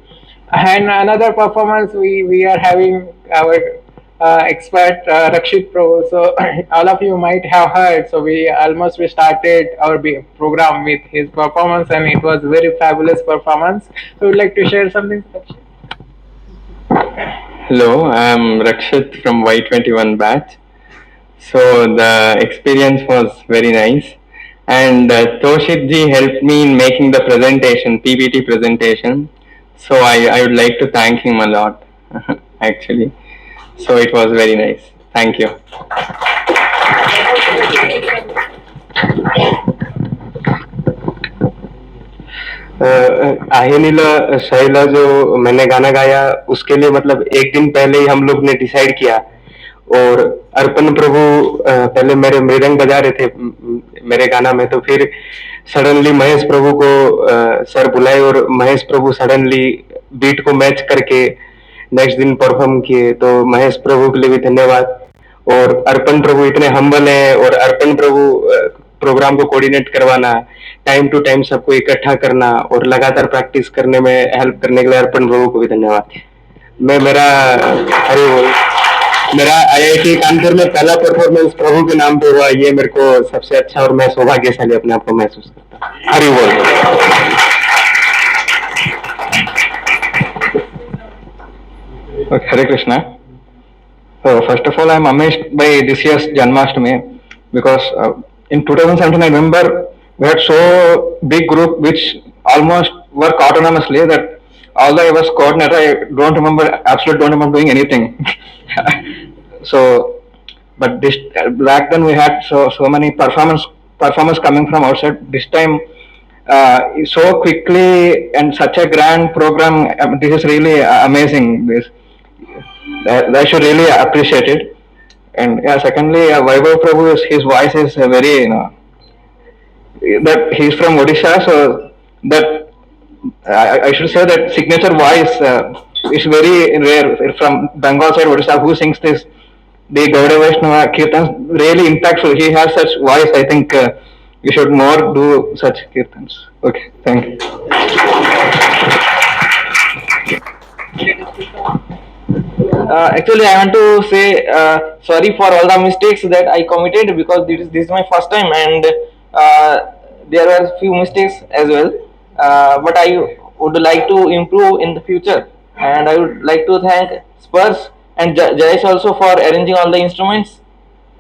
Speaker 1: And another performance we are having our expert Rakshit Pro. So all of you might have heard. So we started our program with his performance, and it was very fabulous performance. So would like to share something.
Speaker 3: Hello, I'm Rakshit from Y21 batch. So the experience was very nice, and Toshit ji helped me in making the presentation, PPT presentation. So I would like to thank him a lot, actually. So it was very nice. Thank you.
Speaker 22: आहेनीला Shaila जो मैंने गाना गाया उसके लिए मतलब एक दिन पहले ही हम लोग ने डिसाइड किया और अर्पण प्रभु पहले मेरे मृदंग बजा रहे थे मेरे गाना में तो फिर सडनली महेश प्रभु को सर बुलाए और महेश प्रभु सडनली बीट को मैच करके नेक्स्ट दिन परफॉर्म किए तो महेश प्रभु के लिए भी धन्यवाद और अर्पण प्रभु इतने हम्बल हैं और अर्पण प्रभु प्रोग्राम को कोऑर्डिनेट करवाना टाइम टू टाइम सबको इकट्ठा करना और लगातार प्रैक्टिस करने में हेल्प करने के लिए अर्पण प्रभु को भी धन्यवाद मैं मेरा हरि बोल मेरा आईआईटी कानपुर में पहला परफॉर्मेंस प्रभु के नाम पे हुआ ये मेरे को सबसे अच्छा और मैं सौभाग्यशाली अपने आप को महसूस करता हूँ हरि बोल
Speaker 3: Okay, Hare Krishna. So first of all, I'm amazed by this year's Janmashtami because in 2017 I remember we had so big group which almost work autonomously that although I was coordinator, I absolutely don't remember doing anything. So, but this back then we had so many performers coming from outside. This time, so quickly and such a grand program. This is really amazing. This I should really appreciate it. And yeah, secondly, Vaibhav Prabhu, his voice is very, that he's from Odisha, so that I should say that signature voice is very rare from Bengal side, Odisha, who sings this, the Gauda Vaishnava Kirtans, really impactful. He has such voice, I think we should more do such Kirtans. Okay, thank you.
Speaker 23: Actually, I want to say sorry for all the mistakes that I committed because this is my first time and there were few mistakes as well. But I would like to improve in the future and I would like to thank Spurs and Jayesh also for arranging all the instruments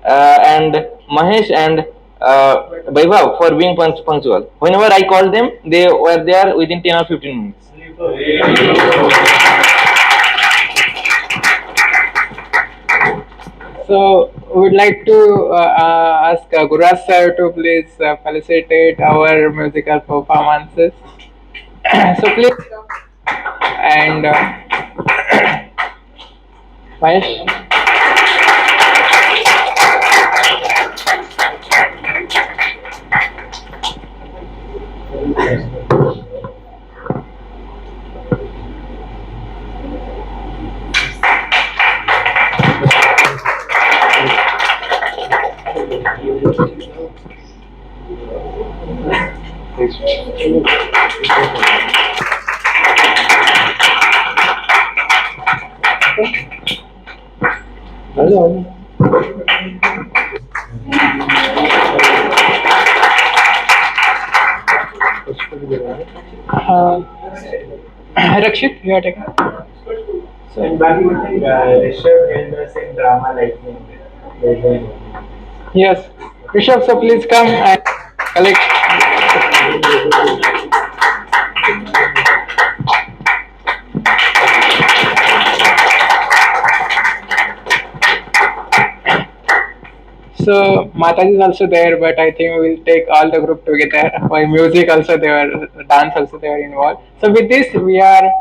Speaker 23: and Mahesh and Vaibhav for being punctual. Whenever I called them, they were there within 10 or 15 minutes.
Speaker 1: So we would like to ask Guraj sir to please felicitate our musical performances. So please and Mahesh. Hello. Rakshit, you are taking.
Speaker 24: So in Bollywood, Rishabh helped us in drama lightning.
Speaker 1: Yes, Rishabh, so please come and collect. So Mataji is also there, but I think we will take all the group together. For music also they were, dance also they were involved. So with this we are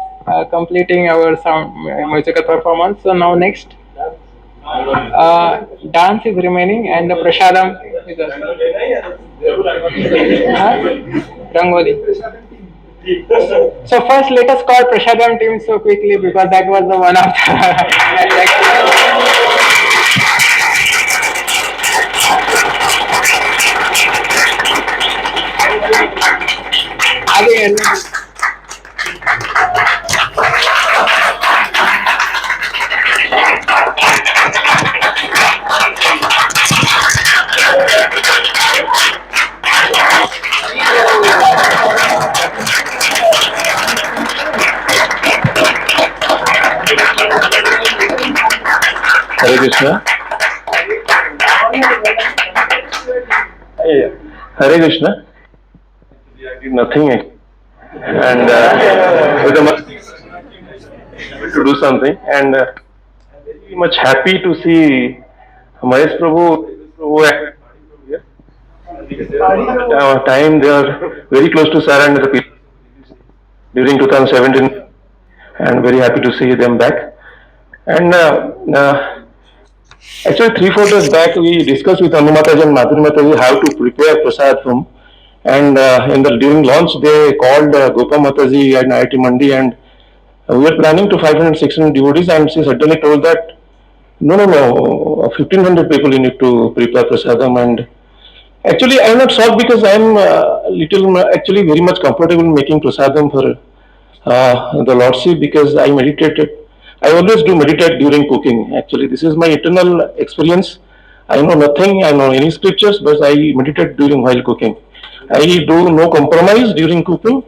Speaker 1: completing our sound musical performance. So now next dance is remaining and the prasadam is Rangoli. So first let us call prasadam team so quickly because that was the one of the again.
Speaker 4: Hare Krishna. Hare Krishna. I did nothing and with a to do something and I'm very much happy to see Mahesh Prabhu here. Time they are very close to Sarah and the people during 2017 and very happy to see them back. And actually 3-4 days back we discussed with Anu Mataji and Madhuri Mataji how to prepare prasad from and during launch they called Gopa Mataji and IIT Mandi and we were planning to 500-600 devotees and she suddenly told that no, 1500 people you need to prepare prasadam and actually I am not shocked because I am actually very much comfortable in making prasadam for the Lordship because I meditated. I always do meditate during cooking. Actually, this is my internal experience. I know nothing. I know any scriptures, but I meditate during while cooking. I do no compromise during cooking,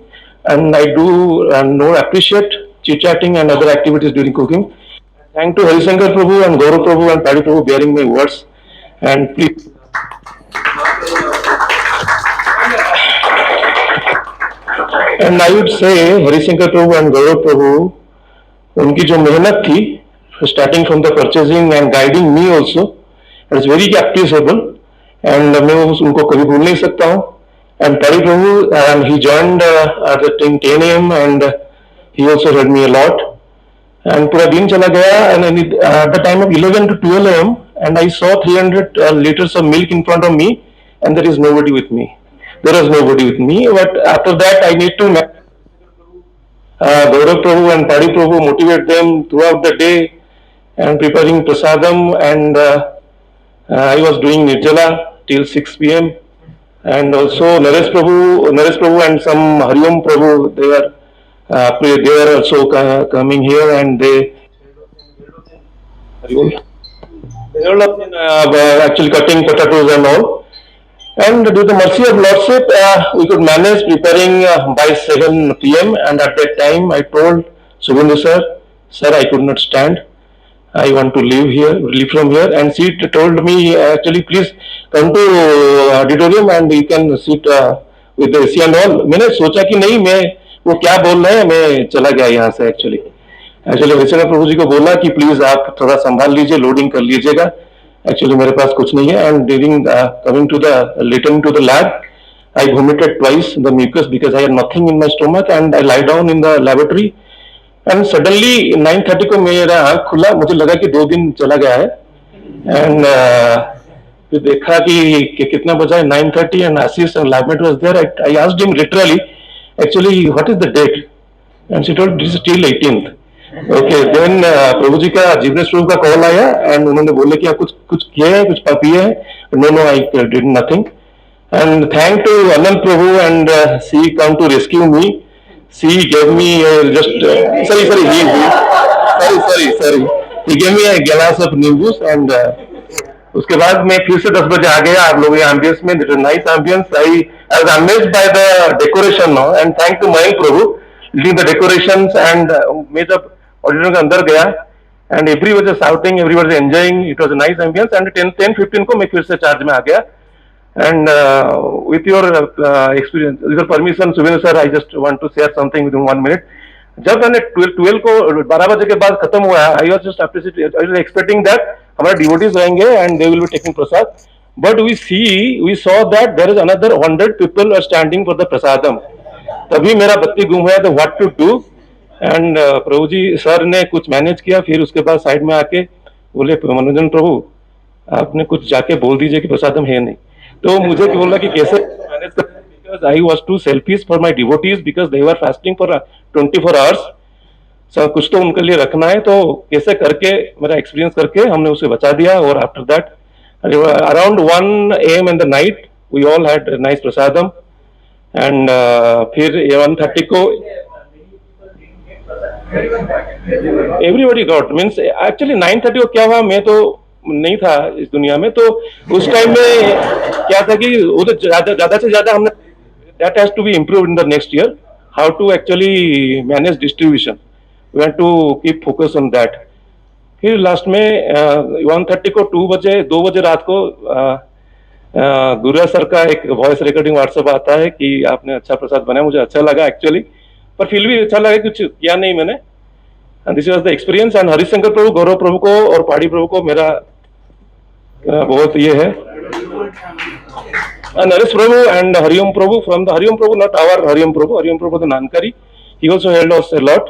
Speaker 4: and I do no appreciate chit chatting and other activities during cooking. Thank to Harisankar Prabhu and Gaurav Prabhu and Padi Prabhu bearing my words. And please. And I would say Harisankar Prabhu and Gaurav Prabhu, उनकी जो मेहनत थी starting from the purchasing and guiding me also it's very appreciable and मैं उनको कभी भूल नहीं सकता हूँ and Pari Prabhu and he joined at the 10 AM and he also हेड मी अ लॉट एंड पूरा दिन चला गया and at the time of 11 to 12 AM and I saw 300 liters of milk in front of me and there is nobody with me. There was nobody with me, but after that I need to Gaurav Prabhu and Padi Prabhu motivate them throughout the day and preparing prasadam and I was doing Nirjala till 6 PM and also Naresh Prabhu and some Hariom Prabhu they were also coming here and they actually cutting potatoes and all. And due to the mercy of Lordship, we could manage preparing by 7 PM. And at that time, I told Subhendu sir, I could not stand. I want to leave from here. And she told me, actually, please come to auditorium and you can sit with the AC and all. मैंने सोचा कि नहीं मैं वो क्या बोल रहे हैं मैं चला गया यहाँ से एक्चुअली हरिशंकर प्रभु जी को बोला कि प्लीज आप थोड़ा संभाल लीजिए लोडिंग कर लीजिएगा Actually, मेरे पास कुछ नहीं है and during coming to the returning to the lab, I vomited twice the mucus because I had nothing in my stomach and I lie down in the laboratory and suddenly 9:30 को मेरा आँख खुला मुझे लगा कि 2 दिन चला गया है and फिर देखा कि कितना बजा है 9:30 and Ashish and labmate was there. I asked him literally, actually what is the date? And she told this is till 18th. Okay then Prabhu ji का जीवनेश प्रभु का कॉल आया एंड उन्होंने बोले कि आप कुछ किए हैं कुछ पिए हैं no I did nothing and thank to Anant Prabhu and she come to rescue me she gave me just sorry he gave me a glass of नींबूस एंड उसके बाद मैं फिर से 10 बजे आ गया आप लोग एम्बियंस में nice ambience I was amazed by the decoration no and thank to Mayank Prabhu leading the decorations and मैं जब ऑडिटोरियम के अंदर गया and every was shouting every was enjoying it was a nice ambience and 10:15 को मैं फिर से चार्ज में आ गया and with your experience with your permission Suvinder sir I just want to share something with in 1 minute जब मैंने 12 को 12 बजे के बाद खत्म हुआ I was just expecting that हमारे डिवोटीज रहेंगे and they will be taking prasad but we saw that there is another 100 people are standing for the prasadam तभी मेरा बत्ती गुम हुआ तो what to do and Prabhu ji sir ने कुछ मैनेज किया फिर उसके बाद साइड में आके बोले मनोरंजन प्रभु आपने कुछ जाके बोल दीजिए कि प्रसादम है नहीं तो मुझे बोला कि कैसे मैनेज कर because I was too selfish for my devotees because they were fasting for 24 hours so कुछ तो उनके लिए रखना है तो कैसे करके मेरा एक्सपीरियंस करके हमने उसे बचा दिया और after that around 1 AM in the night we all had nice prasadam and फिर 1:30 को एवरीबडी गॉट मीन्स एक्चुअली 9:30 को क्या हुआ मैं तो नहीं था इस दुनिया में तो उस टाइम में क्या था कि वो तो ज्यादा से ज्यादा हमने that has to be improved in the next year how to actually manage distribution we have to keep focus on that फिर लास्ट में 1:30 को 2 बजे रात को गुरुराज सर का एक वॉइस रिकॉर्डिंग व्हाट्सएप आता है कि आपने अच्छा प्रसाद बनाया। मुझे अच्छा लगा एक्चुअली, पर फिर भी अच्छा लगा, कुछ किया नहीं मैंने। This was the experience. And Harishankar Prabhu, Gaurav Prabhu को और पाड़ी प्रभु को मेरा बहुत ये है। Naresh Prabhu and Hariom Prabhu from the Hariom Prabhu, not our Hariom Prabhu the नानकारी, he also helped us a lot.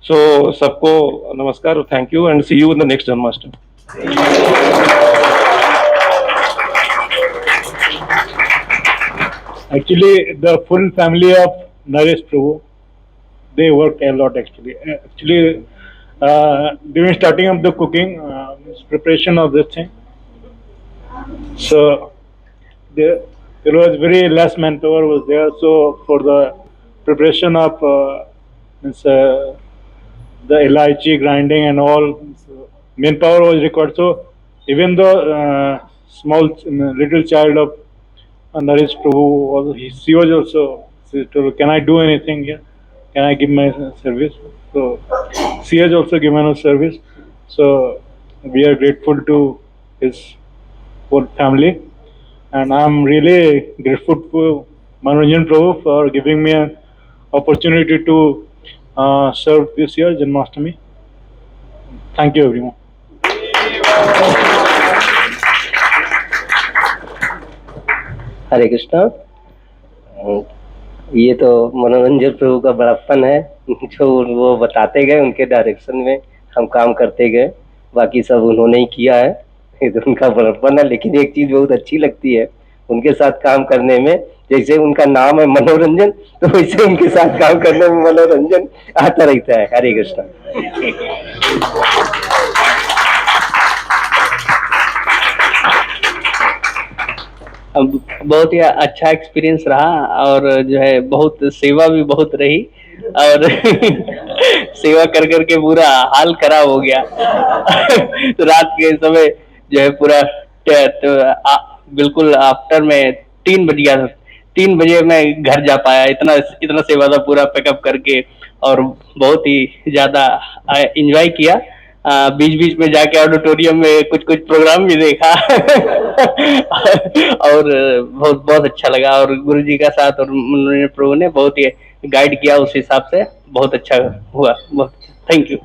Speaker 4: So सबको नमस्कार, thank you and see you in the next Janmashtami.
Speaker 19: Actually, the full family of Naresh Prabhu, they worked a lot actually. During starting of the cooking, preparation of this thing, so there was very less manpower was there. So for the preparation of the elaichi grinding and all, so manpower was required. So even though small little child of Naresh Prabhu, she was also, she told, can I do anything here? Can I give my service? So she has also given us service. So we are grateful to his whole family. And I'm really grateful to Manoranjan Prabhu for giving me an opportunity to serve this year Janmashtami. Thank you everyone.
Speaker 5: हरे कृष्णा। ये तो मनोरंजन प्रभु का बड़प्पन है, जो वो बताते गए उनके डायरेक्शन में हम काम करते गए, बाकी सब उन्होंने ही किया है, ये तो उनका बड़प्पन है। लेकिन एक चीज बहुत अच्छी लगती है उनके साथ काम करने में, जैसे उनका नाम है मनोरंजन, तो वैसे उनके साथ काम करने में मनोरंजन आता रहता है। हरे कृष्णा।
Speaker 15: बहुत ही अच्छा एक्सपीरियंस रहा, और जो है बहुत सेवा भी बहुत रही, और सेवा कर करके पूरा हाल खराब हो गया। तो रात के समय जो है पूरा बिल्कुल आफ्टर में 3 बज गया था, 3 बजे मैं घर जा पाया, इतना इतना सेवा था पूरा पैकअप करके, और बहुत ही ज्यादा एंजॉय किया। बीच बीच में जाके ऑडिटोरियम में कुछ कुछ प्रोग्राम भी देखा और बहुत बहुत अच्छा लगा, और गुरु जी का साथ और मनोरंजन प्रभु ने बहुत ही गाइड किया, उस हिसाब से बहुत अच्छा हुआ। बहुत thank you.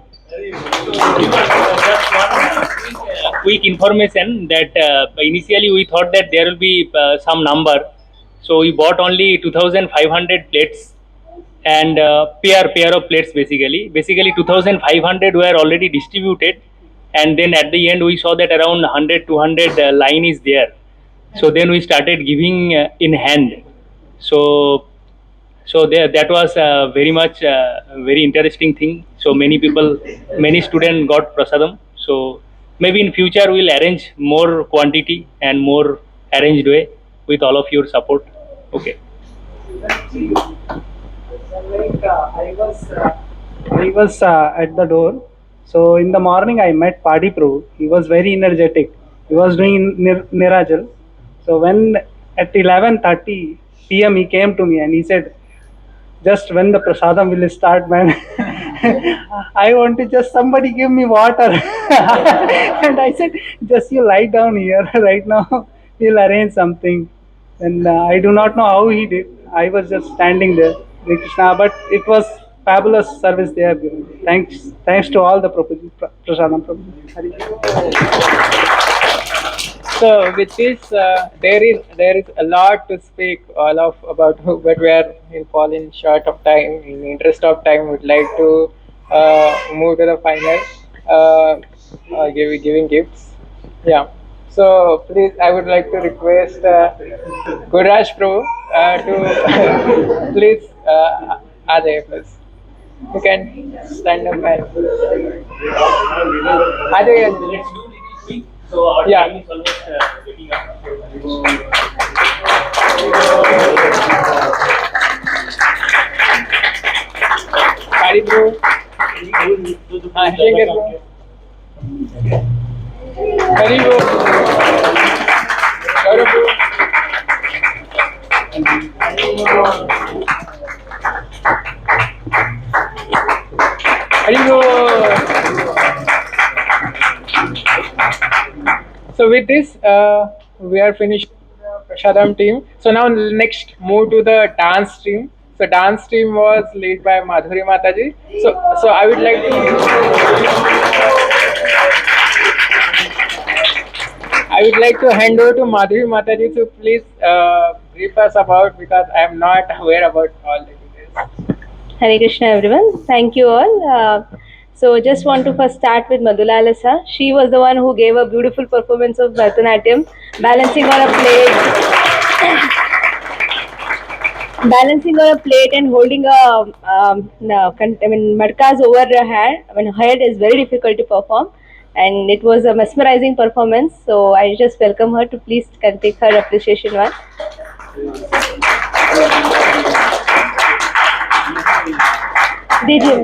Speaker 6: Quick information that initially we thought that there will be some number, so we bought only 2,500 plates and pair of plates. Basically 2,500 were already distributed, and then at the end we saw that around 100-200 line is there. So then we started giving in hand. So there, that was very much very interesting thing. So many people, many students got prasadam. So maybe in future we'll arrange more quantity and more arranged way with all of your support. Okay.
Speaker 13: I was at the door. So in the morning I met Padi Prabhu. He was very energetic. He was doing Nirajal. So when at 11:30 p.m. he came to me and he said, just when the prasadam will start, man, I want to just somebody give me water. And I said, just you lie down here right now. We'll arrange something. And I do not know how he did. I was just standing there, Hare Krishna, but it was fabulous service they have given. Thanks to all the prasadam Prabhu.
Speaker 1: So with this, there is a lot to speak all of about, but we are falling short of time. In the interest of time, we'd like to move to the final, giving gifts. Yeah. So please, I would like to request Guraj Prabhu to please Ajay, please. You can stand up and Ajay. So our time is almost getting up. Hari bro. Hari bro. Hari bro. Gaurav bro. Hari bro. So with this, we are finished the Prashadam team. So now next move to the dance team. So dance team was led by Madhuri Mataji. So I would like to hand over to Madhuri Mataji to please brief us about, because I am not aware about all the details.
Speaker 21: Hare Krishna everyone. Thank you all. So just want to first start with Madhulala sir. She was the one who gave a beautiful performance of Bharatanatyam, balancing on a plate, and holding a madkas over her head. Her head is very difficult to perform, and it was a mesmerizing performance. So I just welcome her to please can take her appreciation one. दीजिए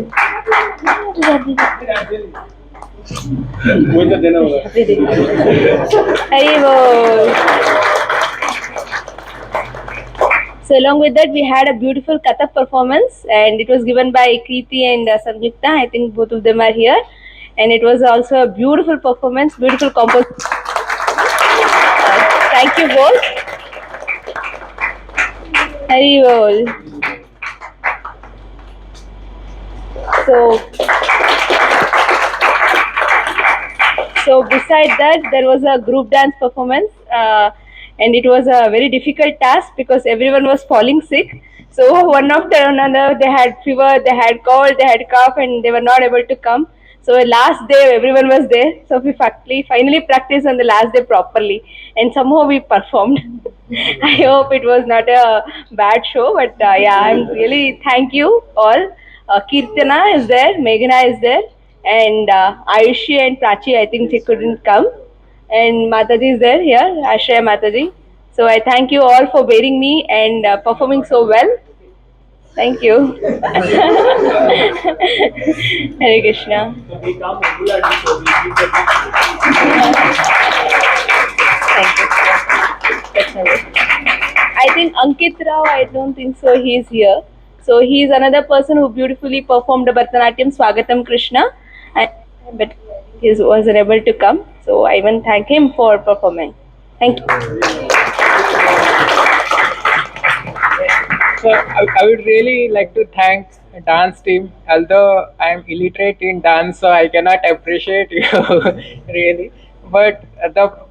Speaker 21: हरी बोल. So along with that, we had a beautiful Kathak performance, and it was given by Kriti and Sanjukta. I think both of them are here, and it was also a beautiful performance, beautiful composition. Thank you both. Hari bol. So beside that, there was a group dance performance, and it was a very difficult task because everyone was falling sick. So one after another, they had fever, they had cold, they had cough, and they were not able to come. So last day, everyone was there. So we finally practiced on the last day properly, and somehow we performed. I hope it was not a bad show, but yeah, I'm really thank you all. Kirtana is there, Meghana is there, and Ayushi and Prachi, I think they couldn't come. And Mataji is there here, Ashraya Mataji. So I thank you all for bearing me and performing so well. Thank you. Hare Krishna. I think Ankit Rao, I don't think so, he's here. So he's another person who beautifully performed the Bharatanatyam Swagatam Krishna, but he wasn't able to come. So I even thank him for performing. Thank you.
Speaker 1: So I would really like to thank the dance team. Although I am illiterate in dance, so I cannot appreciate you really. But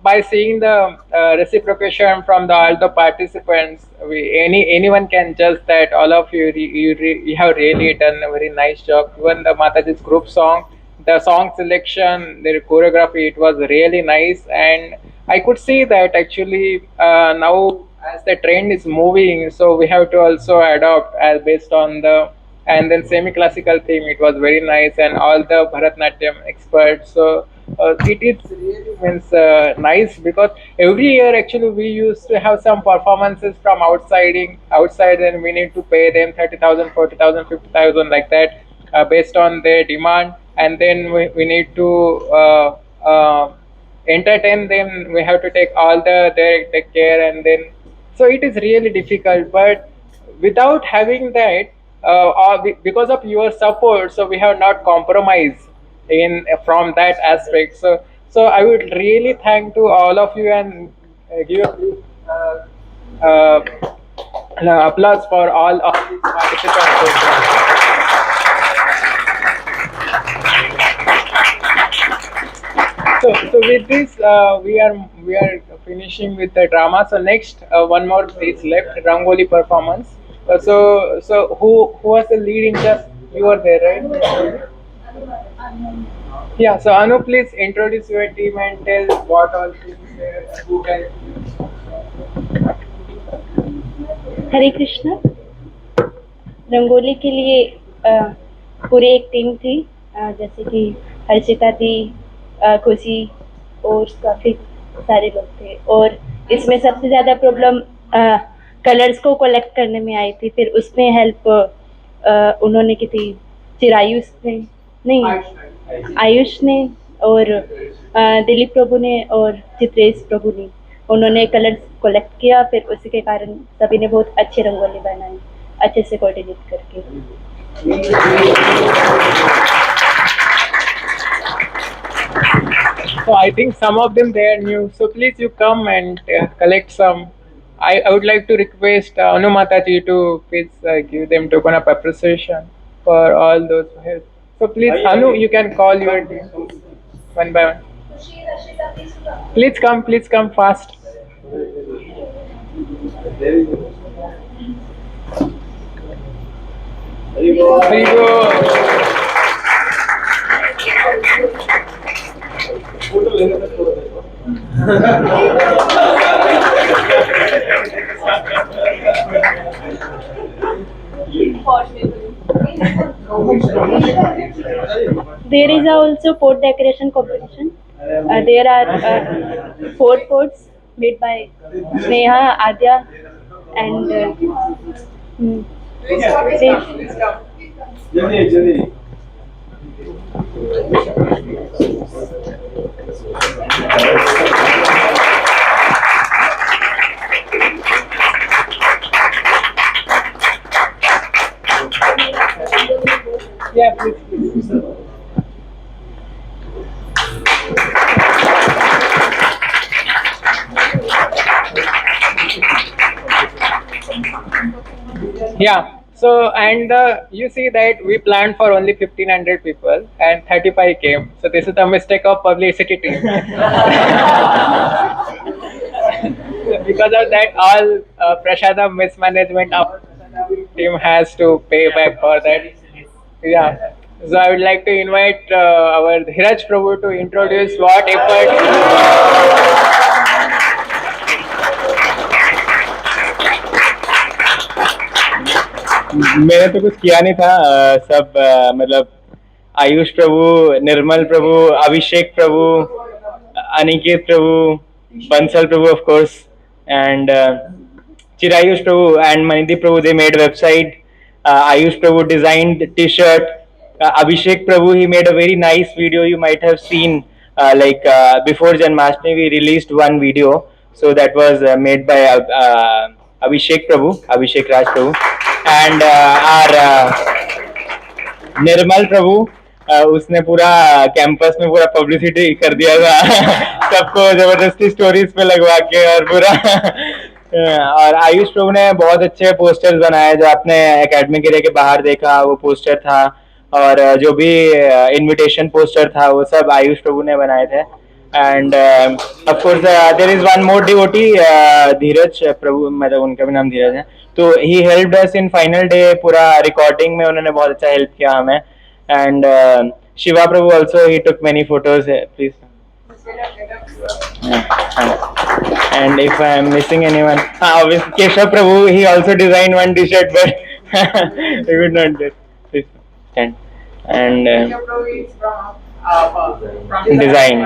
Speaker 1: by seeing the reciprocation from all the participants, anyone can judge that all of you you have really done a very nice job. Even the Mataji's group song, the song selection, the choreography, it was really nice, and I could see that actually now as the trend is moving, so we have to also adopt as based on the, and then semi-classical theme. It was very nice, and all the Bharatanatyam experts. So it is really means nice, because every year actually we used to have some performances from outside, and we need to pay them 30,000, 40,000, 50,000 like that based on their demand, and then we need to entertain them. We have to take all their care, and then so it is really difficult. But without having that, because of your support, so we have not compromised in from that aspect. So I would really thank to all of you, and give a big applause for all of these participants. So with this, we are finishing with the drama. So next, one more is left, Rangoli performance. So who was the lead in just, you were there, right? Yeah. So Anu, please introduce your team and tell what all things there, who can.
Speaker 21: हरे कृष्णा. रंगोली के लिए पूरी एक team थी, जैसे कि हर्षिता थी, खुशी और काफ़ी सारे लोग थे. और इसमें सबसे ज़्यादा प्रॉब्लम कलर्स को कलेक्ट करने में आई थी. फिर उसमें हेल्प उन्होंने की थी चिरायुष ने, नहीं आयुष ने, और दिलीप प्रभु ने और चित्रेश प्रभु ने. उन्होंने कलर्स कलेक्ट किया. फिर उसी के कारण सभी ने बहुत अच्छी रंगोली बनाई, अच्छे से कोऑर्डिनेट करके.
Speaker 1: So I think some of them they are new. So please you come and collect some. I would like to request Anu Mataji to please give them token of appreciation for all those who help. So please Anu, you can call your team one by one. Please come fast. Haribo.
Speaker 21: There is also pot decoration competition. There are 4 pots made by Sneha, Adya, and
Speaker 24: Jaldi.
Speaker 1: Yeah, please. Yeah. So and you see that we planned for only 1,500 people and 35 came. So this is the mistake of publicity team. Because of that, all Prashadam mismanagement of team has to pay back for that. Yeah. So I would like to invite our Dhiraj Prabhu to introduce what effort.
Speaker 23: मैंने तो कुछ किया नहीं था सब मतलब आयुष प्रभु, निर्मल प्रभु, अभिषेक प्रभु, अनिकेत प्रभु, बंसल प्रभु of course, and Chirayush Prabhu and Manideep Prabhu, they made website. Ayush Prabhu designed t-shirt. Abhishek Prabhu, he made a very nice video. You might have seen before Janmashtami we released one video. So that was made by Abhishek Prabhu, Abhishek Raj Prabhu, and our निर्मल प्रभु उसने पूरा campus में पूरा publicity कर दिया था सबको जबरदस्ती stories पे लगवा के और पूरा और आयुष प्रभु ने बहुत अच्छे पोस्टर्स बनाए जो आपने एकेडमिक एरिया के बाहर देखा वो पोस्टर था और जो भी इनविटेशन पोस्टर था वो सब आयुष प्रभु ने बनाए थे and of course there is one more devotee Dheeraj Prabhu मतलब उनका भी नाम धीरज है तो he helped us in final day पूरा रिकॉर्डिंग में उन्होंने बहुत अच्छा हेल्प किया हमें and Shiva Prabhu also he took many photos please and if I am missing anyone obviously Keshav Prabhu he also designed one t-shirt but he would not do it please stand and design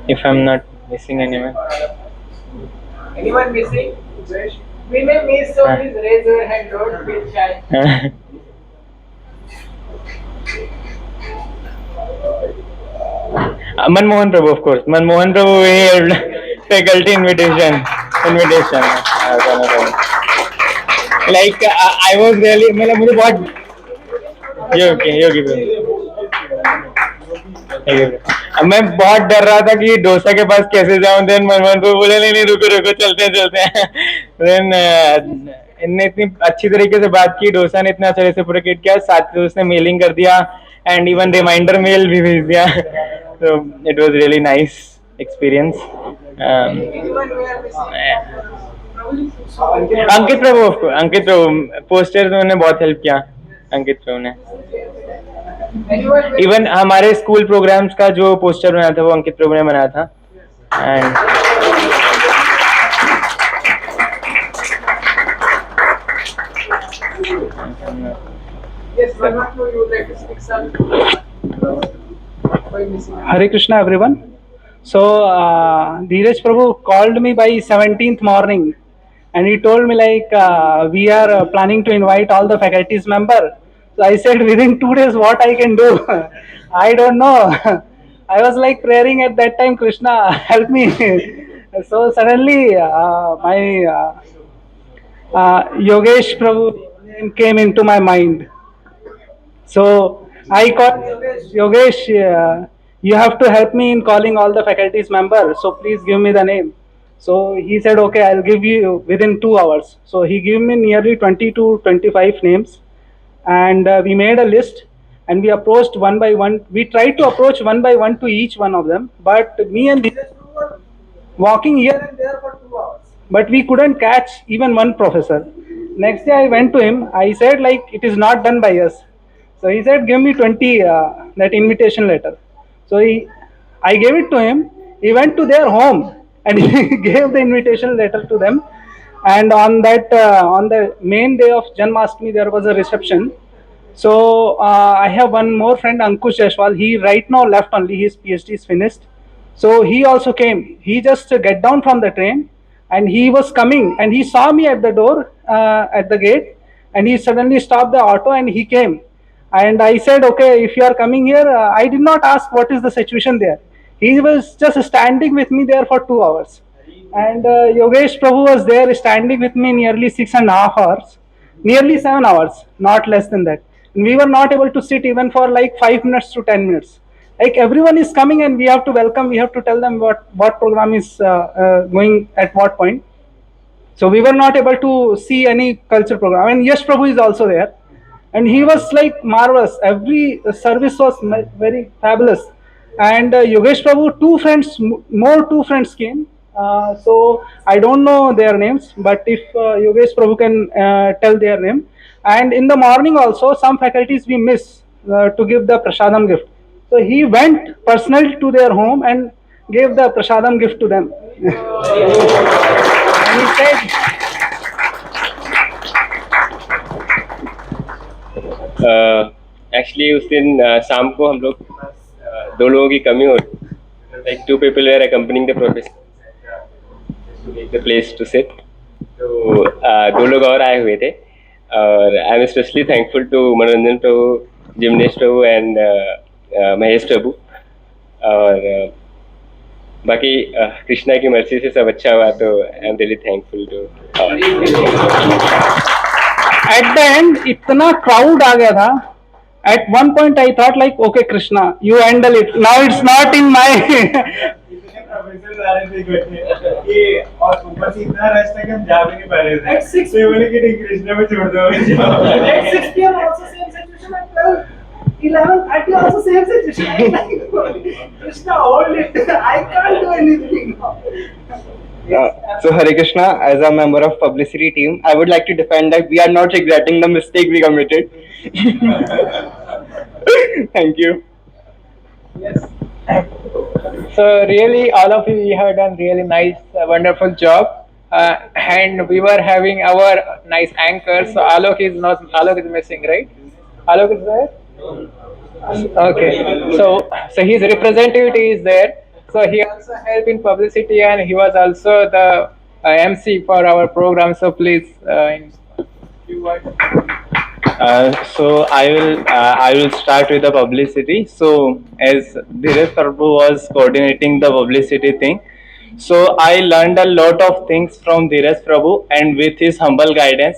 Speaker 23: if I'm not missing
Speaker 1: Anyone missing? We may miss, so please raise your hand. Don't feel shy.
Speaker 23: Manmohan Prabhu, of course. Manmohan Prabhu, he helped faculty invitation. Like I was really, मतलब मुझे बहुत योगी मैं बहुत डर रहा था कि डोसा के पास कैसे जाऊं देन मनमोहन प्रभु बोले नहीं रुको चलते हैं देन इनने इतनी अच्छी तरीके से बात की डोसा ने इतना अच्छे से रेसिप्रोकेट किया साथ में उसने मेलिंग कर दिया एंड इवन रिमाइंडर मेल भी भेज दिया तो it was really nice experience Ankit Prabhu poster में उन्होंने बहुत हेल्प किया अंकित प्रभु ने इवन हमारे स्कूल प्रोग्राम्स का जो पोस्टर बनाया था वो अंकित प्रभु ने बनाया था and
Speaker 8: Hare Krishna everyone. So Dheeraj Prabhu called me by 17th morning and he told me like we are planning to invite all the faculty's member. So I said within 2 days what I can do. I don't know. I was like praying at that time, Krishna help me. So suddenly my Yogesh Prabhu name came into my mind. So I called Yogesh. you have to help me in calling all the faculties members. So please give me the name. So he said, okay, I'll give you within 2 hours. So he gave me nearly 20 to 25 names, and we made a list, and we approached one by one. We tried to approach one by one to each one of them, but me and Dheeraj were walking here and there for 2 hours. But we couldn't catch even one professor. Next day I went to him. I said, like, it is not done by us. So he said, give me 20 that invitation letter. So I gave it to him. He went to their home and he gave the invitation letter to them. And on that, on the main day of Janmashtami, there was a reception. So I have one more friend, Ankush Jaiswal. He right now left only. His PhD is finished. So he also came. He just get down from the train, and he was coming, and he saw me at the door, at the gate, and he suddenly stopped the auto and he came. And I said, okay, if you are coming here, I did not ask what is the situation there. He was just standing with me there for 2 hours. And Yogesh Prabhu was there standing with me nearly 6.5 hours, nearly 7 hours, not less than that. And we were not able to sit even for like 5 minutes to 10 minutes. Like everyone is coming and we have to welcome, we have to tell them what program is going at what point. So we were not able to see any culture program. And Yash Prabhu is also there. And he was like marvelous. Every service was very fabulous. And Yogesh Prabhu, more two friends came. So I don't know their names, but if Yogesh Prabhu can tell their name. And in the morning also, some faculties we miss to give the prasadam gift. So he went personally to their home and gave the prasadam gift to them. And he said,
Speaker 9: actually उस दिन शाम को हम लोग के पास दो लोगों की कमी हो रही, like 2 people were accompanying the professor to make the place to sit. तो 2 लोग और आए हुए थे, और I am specially thankful to Manoranjan Prabhu, जिम्नेश Prabhu and Mahesh प्रभु. और बाकी कृष्णा की मर्जी से सब अच्छा हुआ, तो I am really thankful to.
Speaker 8: at the end itna crowd aa gaya tha. At one point I thought like, okay Krishna, you handle it, now it's not in my
Speaker 24: और ऊपर से इतना रश था कि हम जा भी नहीं पा रहे थे. At 6 तो बोले कि नहीं कृष्णा में छोड़ दो. At 6 p.m. also same situation. At 11:30 also same situation. Krishna hold it. I can't do anything now.
Speaker 23: So Hare Krishna, as a member of publicity team, I would like to defend that we are not regretting the mistake we committed. Thank you.
Speaker 1: Yes. So really, all of you have done really nice, wonderful job. And we were having our nice anchor. So Alok is missing, right? Alok is there? Okay. So his representative is there. So he also helped in publicity, and he was also the MC for our program. So please, in few words.
Speaker 10: So I will start with the publicity. So as Dheeraj Prabhu was coordinating the publicity thing, so I learned a lot of things from Dheeraj Prabhu, and with his humble guidance.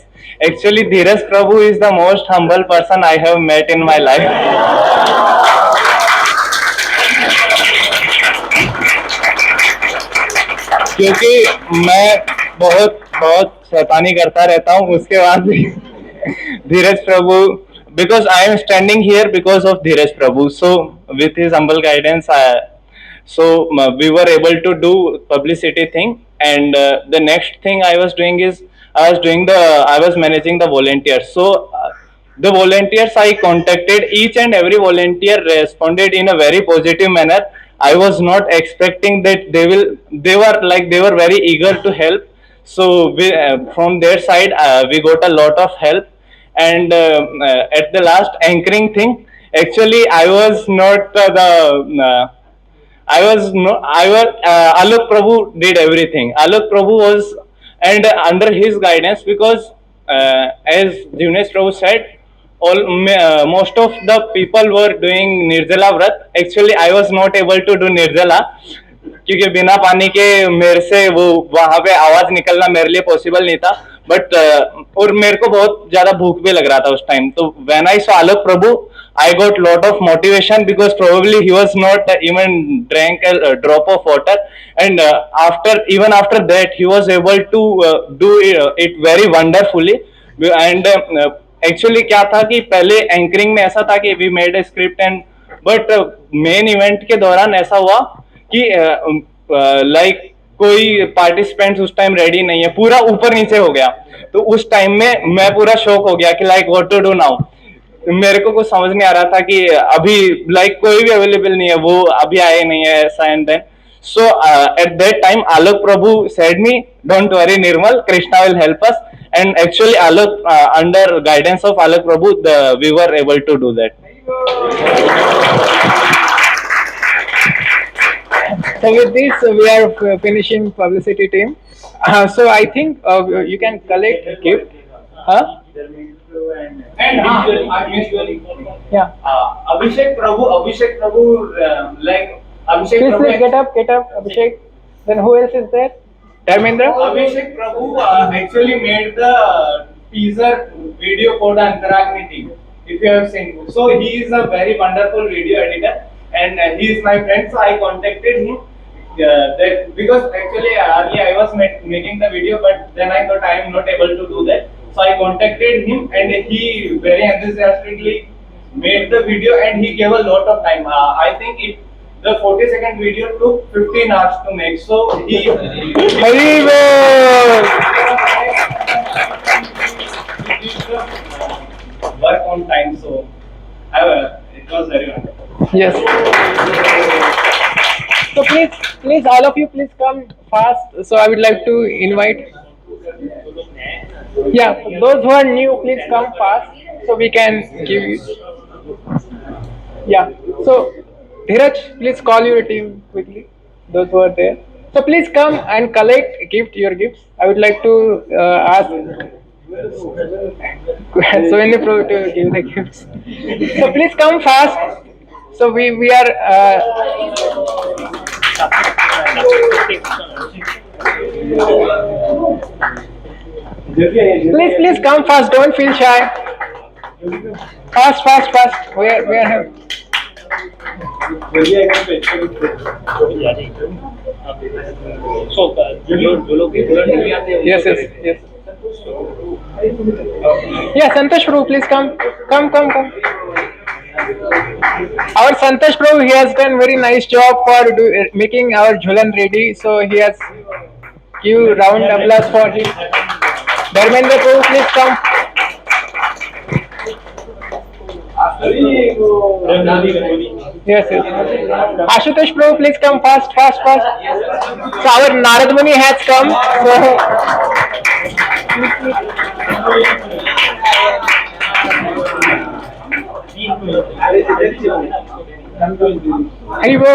Speaker 10: Actually, Dheeraj Prabhu is the most humble person I have met in my life. क्योंकि मैं बहुत शैतानी करता रहता हूँ, उसके बाद भी धीरज प्रभु, because I am standing here because of Dheeraj Prabhu. So with his humble guidance, we were able to do publicity thing. And the next thing I was doing is I was managing the volunteers. So the volunteers, I contacted each and every volunteer responded in a very positive manner. I was not expecting that they were very eager to help. So from their side, we got a lot of help. And at the last anchoring thing, actually I was not Alok Prabhu did everything. Alok Prabhu was, and under his guidance, because as Jinesh Prabhu said, most of the people were doing Nirjala Vrat. Actually, I was not able to do Nirjala क्योंकि बिना पानी के मेरे से वो वहाँ पे आवाज निकलना मेरे लिए पॉसिबल नहीं था. बट और मेरे को बहुत ज्यादा भूख भी लग रहा था उस टाइम. तो when I saw Alok Prabhu, I got lot of motivation because probably he was not even drank a drop of water, and even after that he was able to do it very wonderfully. And actually क्या था कि पहले anchoring में ऐसा था कि we made a script, and but main event के दौरान ऐसा हुआ कि लाइक कोई पार्टिसिपेंट्स उस टाइम रेडी नहीं है, पूरा ऊपर नीचे हो गया. तो उस टाइम में मैं पूरा शॉक हो गया कि like what to do now. मेरे को कुछ समझ नहीं आ रहा था कि अभी लाइक कोई भी अवेलेबल नहीं है, वो अभी आए नहीं है, ऐसा and then. So at that time Alok Prabhu said me, don't worry Nirmal, Krishna will help us. And actually Alok, under guidance of Alok Prabhu, we were able to do that.
Speaker 1: So with this, we are finishing publicity team. So I think you can collect gift. Huh?
Speaker 10: And
Speaker 1: Yeah.
Speaker 10: Abhishek Prabhu, like Abhishek
Speaker 1: Please,
Speaker 10: Prabhu.
Speaker 1: please get up, Abhishek. Then who else is there? Dharmendra?
Speaker 10: Abhishek Prabhu actually made the teaser video for the Antaragni team, if you have seen. So he is a very wonderful video editor, and he is my friend. So I contacted him. That because actually earlier I was making the video, but then I thought I am not able to do that. So I contacted him, and he very enthusiastically made the video, and he gave a lot of time. I think the 40-second video took 15 hours to make. So he work on time. So it was very wonderful.
Speaker 1: Yes. So please, all of you, please come fast. So I would like to invite. Yeah, those who are new, please come fast so we can give you. Yeah. So Dheeraj, please call your team quickly. Those who are there. So please come and collect your gifts. I would like to ask Suvendra Prabhu to give the gifts. So please come fast. So we are. Please come fast. Don't feel shy. Fast. We are here. Yes. Yeah, Santosh Prabhu, please come. Our Santosh Prabhu, he has done very nice job for making our Jhulan ready. So he has give round applause for him. Dharmendra Prabhu, please come. Yes. Ashutosh Prabhu, please come fast. So our Narad Muni has come. Haribo.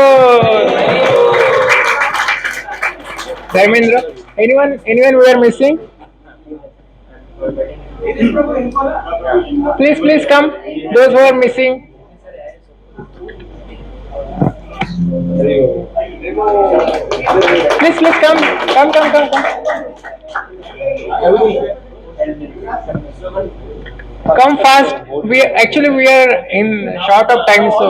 Speaker 1: Dharmendra, anyone we are missing? Please come. Those who are missing. Please come. Come fast. We are in short of time, so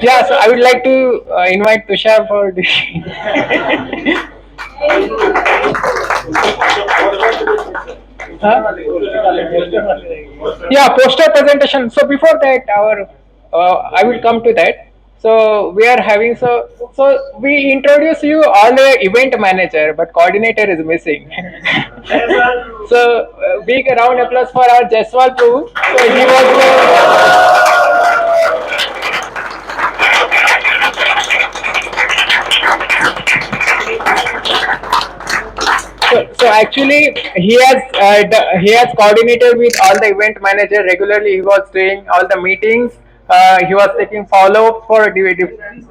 Speaker 1: yeah. So I would like to invite Tushar for this. Yeah, poster presentation. So before that, I will come to that. So we are having so we introduce you all the event manager, but coordinator is missing. So big round applause for our Jaiswal Prabhu. So he was. So actually, he has coordinated with all the event manager regularly. He was doing all the meetings. He was taking follow up for different.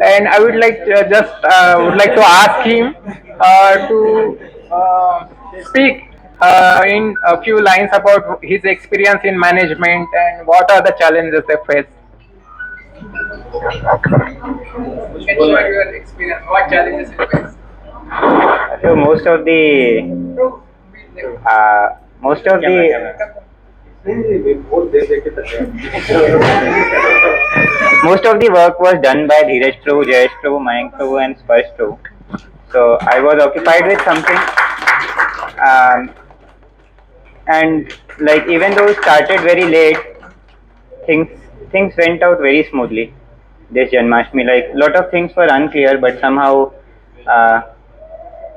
Speaker 1: And I would like to ask him to speak in a few lines about his experience in management and what are the challenges they face. You can share your experience. What challenges you face?
Speaker 2: So most of the most of the most of the work was done by Dheeraj Prabhu, Jayesh Prabhu, Mayank Prabhu, and Sparsh Prabhu. So I was occupied with something, and like even though it started very late, things things went out very smoothly. This Janmashtami, like lot of things were unclear, but somehow, uh,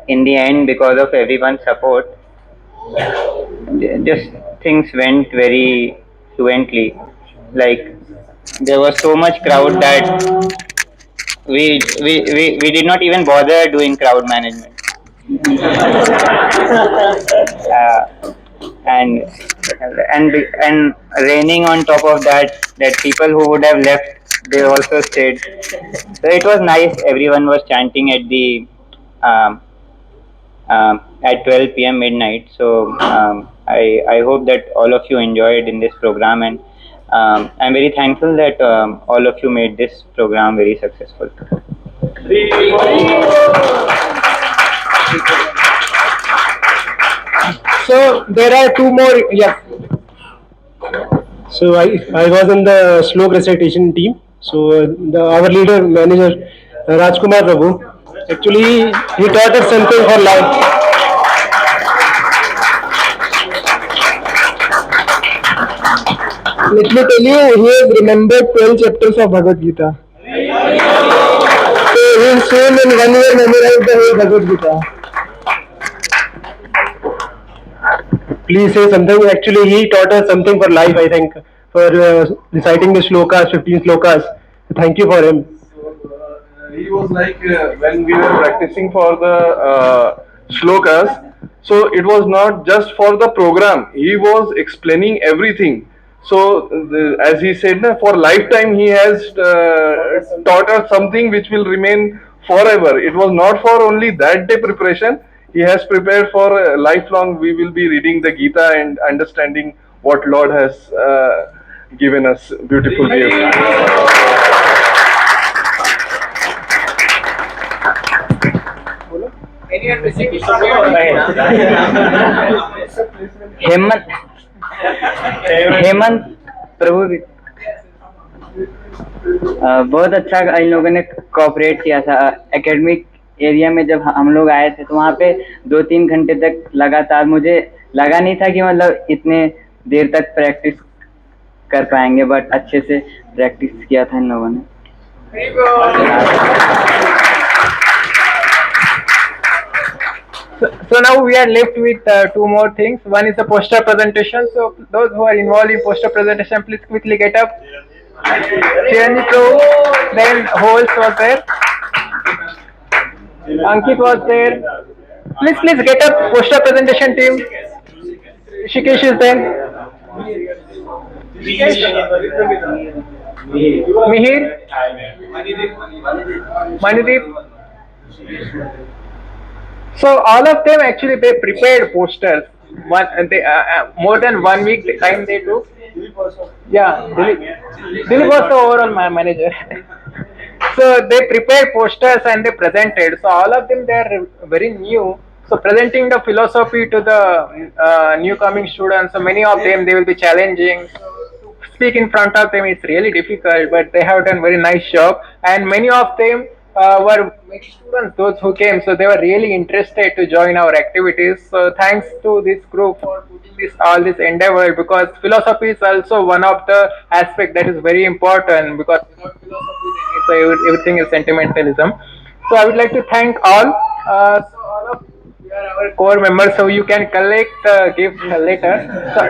Speaker 2: in the end, because of everyone's support, just things went very fluently. Like there was so much crowd that we did not even bother doing crowd management. uh, and and raining on top of that, that people who would have left, they also stayed. So it was nice. Everyone was chanting um, at 12 p.m. midnight. So I hope that all of you enjoyed in this program, and I'm very thankful that all of you made this program very successful.
Speaker 7: So there are two more. Yeah. So I was in the slope recitation team. So our leader manager Rajkumar Prabhu, actually he taught us something for life. Let me tell you, he has remembered 12 chapters of Bhagavad Gita. So he will soon in 1 year memorize the whole Bhagavad Gita. Please say something. Actually, he taught us something for life, I think, for reciting the shlokas, 15 slokas. Thank you for him.
Speaker 4: He was like when we were practicing for the shlokas, so it was not just for the program, he was explaining everything. So as he said, for lifetime he has taught us something which will remain forever. It was not for only that day preparation, he has prepared for lifelong. We will be reading the Gita and understanding what Lord has given us beautiful gift.
Speaker 2: Hemant Hemant Prabhu बहुत अच्छा इन लोगों ने cooperate किया था। Academic area में जब हम लोग आए थे तो वहाँ पे 2-3 घंटे तक लगातार, मुझे लगा नहीं था कि मतलब इतने देर तक प्रैक्टिस कर पाएंगे, बट अच्छे से प्रैक्टिस किया था इन लोगों ने।
Speaker 1: So now we are left with two more things. One is the poster presentation. So those who are involved in poster presentation, please quickly get up. Chiranjeev Prabhu, then who else was there? Ankit was there. Please get up. Poster presentation team. Shikesh is there. Mihir. Manideep. So all of them actually they prepared posters. More than 1 week time they took. Yeah, Dilip was the overall manager. So they prepared posters and they presented. So all of them they are very new. So presenting the philosophy to the new coming students. So many of them they will be challenging. Speak in front of them is really difficult, but they have done very nice job. And many of them were students, those who came, so they were really interested to join our activities. So thanks to this group for putting all this endeavor, because philosophy is also one of the aspect that is very important, because without philosophy so everything is sentimentalism. So I would like to thank all. So all of you are our core members, so you can collect the gift later. So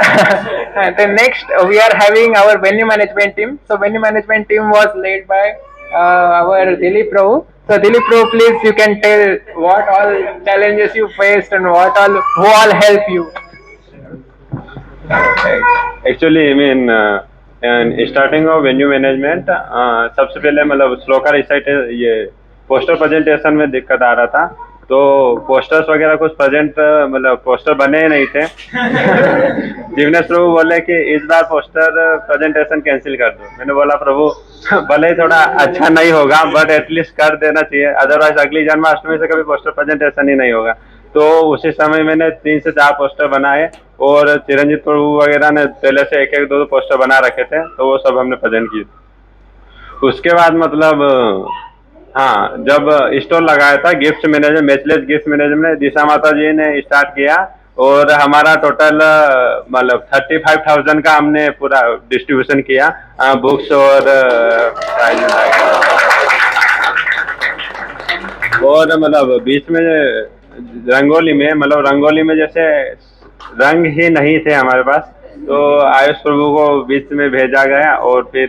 Speaker 1: and then next we are having our venue management team. So venue management team was led by our Dilip Prabhu. So Dilip Prabhu, please you can tell what all challenges you faced and who all help you.
Speaker 18: Actually I mean starting of venue management, सबसे पहले मतलब shloka recite ये poster presentation में दिक्कत आ रहा था।
Speaker 11: तो posters वगैरह कुछ प्रेजेंट मतलब पोस्टर बने ही नहीं थे। जीवनेश प्रभु बोले कि इस बार पोस्टर प्रेजेंटेशन कैंसिल कर दो। मैंने बोला प्रभु भले ही थोड़ा अच्छा नहीं होगा बट एटलीस्ट कर देना चाहिए, अदरवाइज अगली जन्माष्टमी से कभी पोस्टर प्रेजेंटेशन ही नहीं होगा। तो उसी समय मैंने 3 से 4 पोस्टर बनाए और चिरंजीत प्रभु वगैरह ने पहले से एक दो पोस्टर बना रखे थे, तो वो सब हमने प्रेजेंट किए। उसके बाद मतलब हाँ, जब स्टॉल लगाया था gift manager matchless gift manager ने दिशा माता जी ने स्टार्ट किया और हमारा टोटल मतलब 35,000 का हमने पूरा डिस्ट्रीब्यूशन किया बुक्स और मतलब बीच में रंगोली में जैसे रंग ही नहीं थे हमारे पास, तो आयुष प्रभु को बीच में भेजा गया और फिर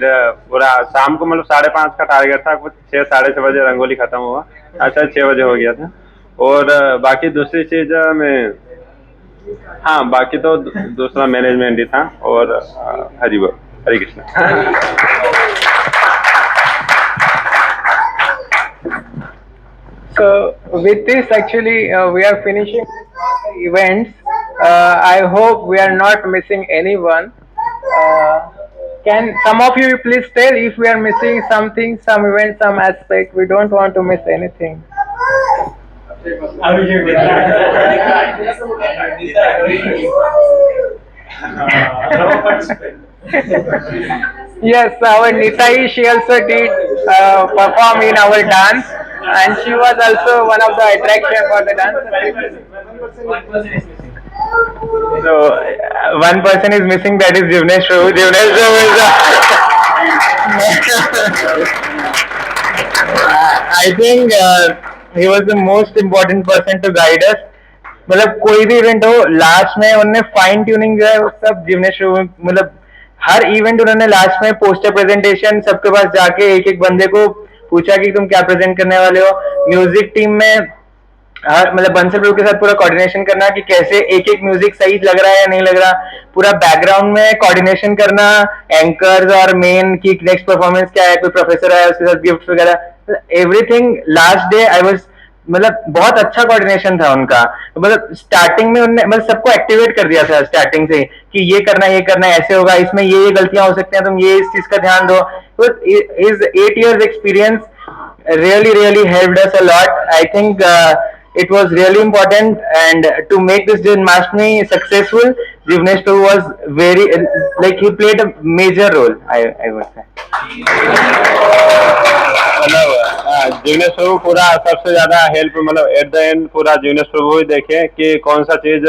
Speaker 11: पूरा शाम को मतलब 5:30 का टारगेट था, कुछ 6 साढ़े 6 बजे रंगोली खत्म हुआ, अच्छा 6 बजे हो गया था। और बाकी दूसरी चीज में हाँ बाकी तो दूसरा मैनेजमेंट ही था और हरि बोल, हरे Krishna.
Speaker 1: So with this actually we are finishing events. I hope we are not missing anyone. Can some of you please tell if we are missing something, some event, some aspect? We don't want to miss anything. Yes, our Nitai, she also did perform in our dance, and she was also one of the attraction for the dance.
Speaker 10: So one person is missing, that is Jivnesh Prabhu. Jivnesh Prabhu is I think he was the most important person to guide us. मतलब कोई भी event हो last में उन्होंने fine tuning जो है वो सब जीवनेश प्रभु, मतलब हर इवेंट उन्होंने लास्ट में पोस्टर प्रेजेंटेशन सबके पास जाके एक एक बंदे को पूछा कि तुम क्या प्रेजेंट करने वाले हो। म्यूजिक टीम में मतलब बंसल प्रभु के साथ पूरा कोऑर्डिनेशन करना कि कैसे एक एक म्यूजिक सही लग रहा है या नहीं लग रहा, पूरा बैकग्राउंड में कोऑर्डिनेशन करना, एंकर्स और मेन की नेक्स्ट परफॉर्मेंस क्या है, कोई प्रोफेसर है उसके साथ गिफ्ट वगैरह, everything. Last day I was मतलब बहुत अच्छा कोऑर्डिनेशन था उनका। मतलब स्टार्टिंग में उन्होंने मतलब सबको एक्टिवेट कर दिया था स्टार्टिंग से कि ये करना ऐसे होगा, इसमें ये गलतियां हो सकती हैं, तुम ये इस चीज का ध्यान दो। His 8 years experience really helped us a lot. I think it was really important, and to make this Janmashtami successful, Jivnesh Prabhu was very like he played a major role. I would say.
Speaker 11: मतलब जीवनेश प्रभु पूरा सबसे ज्यादा help मतलब at the end पूरा जीवनेश प्रभु ही देखे कि कौन सा चीज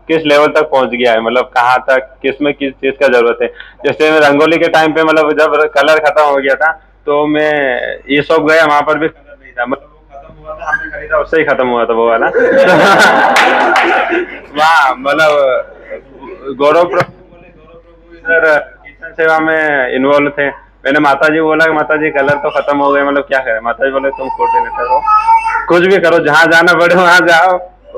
Speaker 11: किस लेवल तक पहुंच गया है, मतलब कहाँ तक किस में किस चीज का जरूरत है। जैसे रंगोली के टाइम पे मतलब जब कलर खत्म हो गया था तो मैं ये शॉप गया, वहां पर भी कलर नहीं था, मतलब वो खत्म हुआ था, हमने खरीदा उससे ही खत्म हुआ था वो वाला। वहाँ मतलब गौरव प्रभु इधर किचन सेवा में इन्वॉल्व थे। मैंने माता जी बोला कि माता जी कलर तो खत्म हो गए, मतलब क्या करें। माता जी बोले तुम कोऑर्डिनेटर हो, कुछ भी करो, जहाँ जाना पड़े वहां जाओ,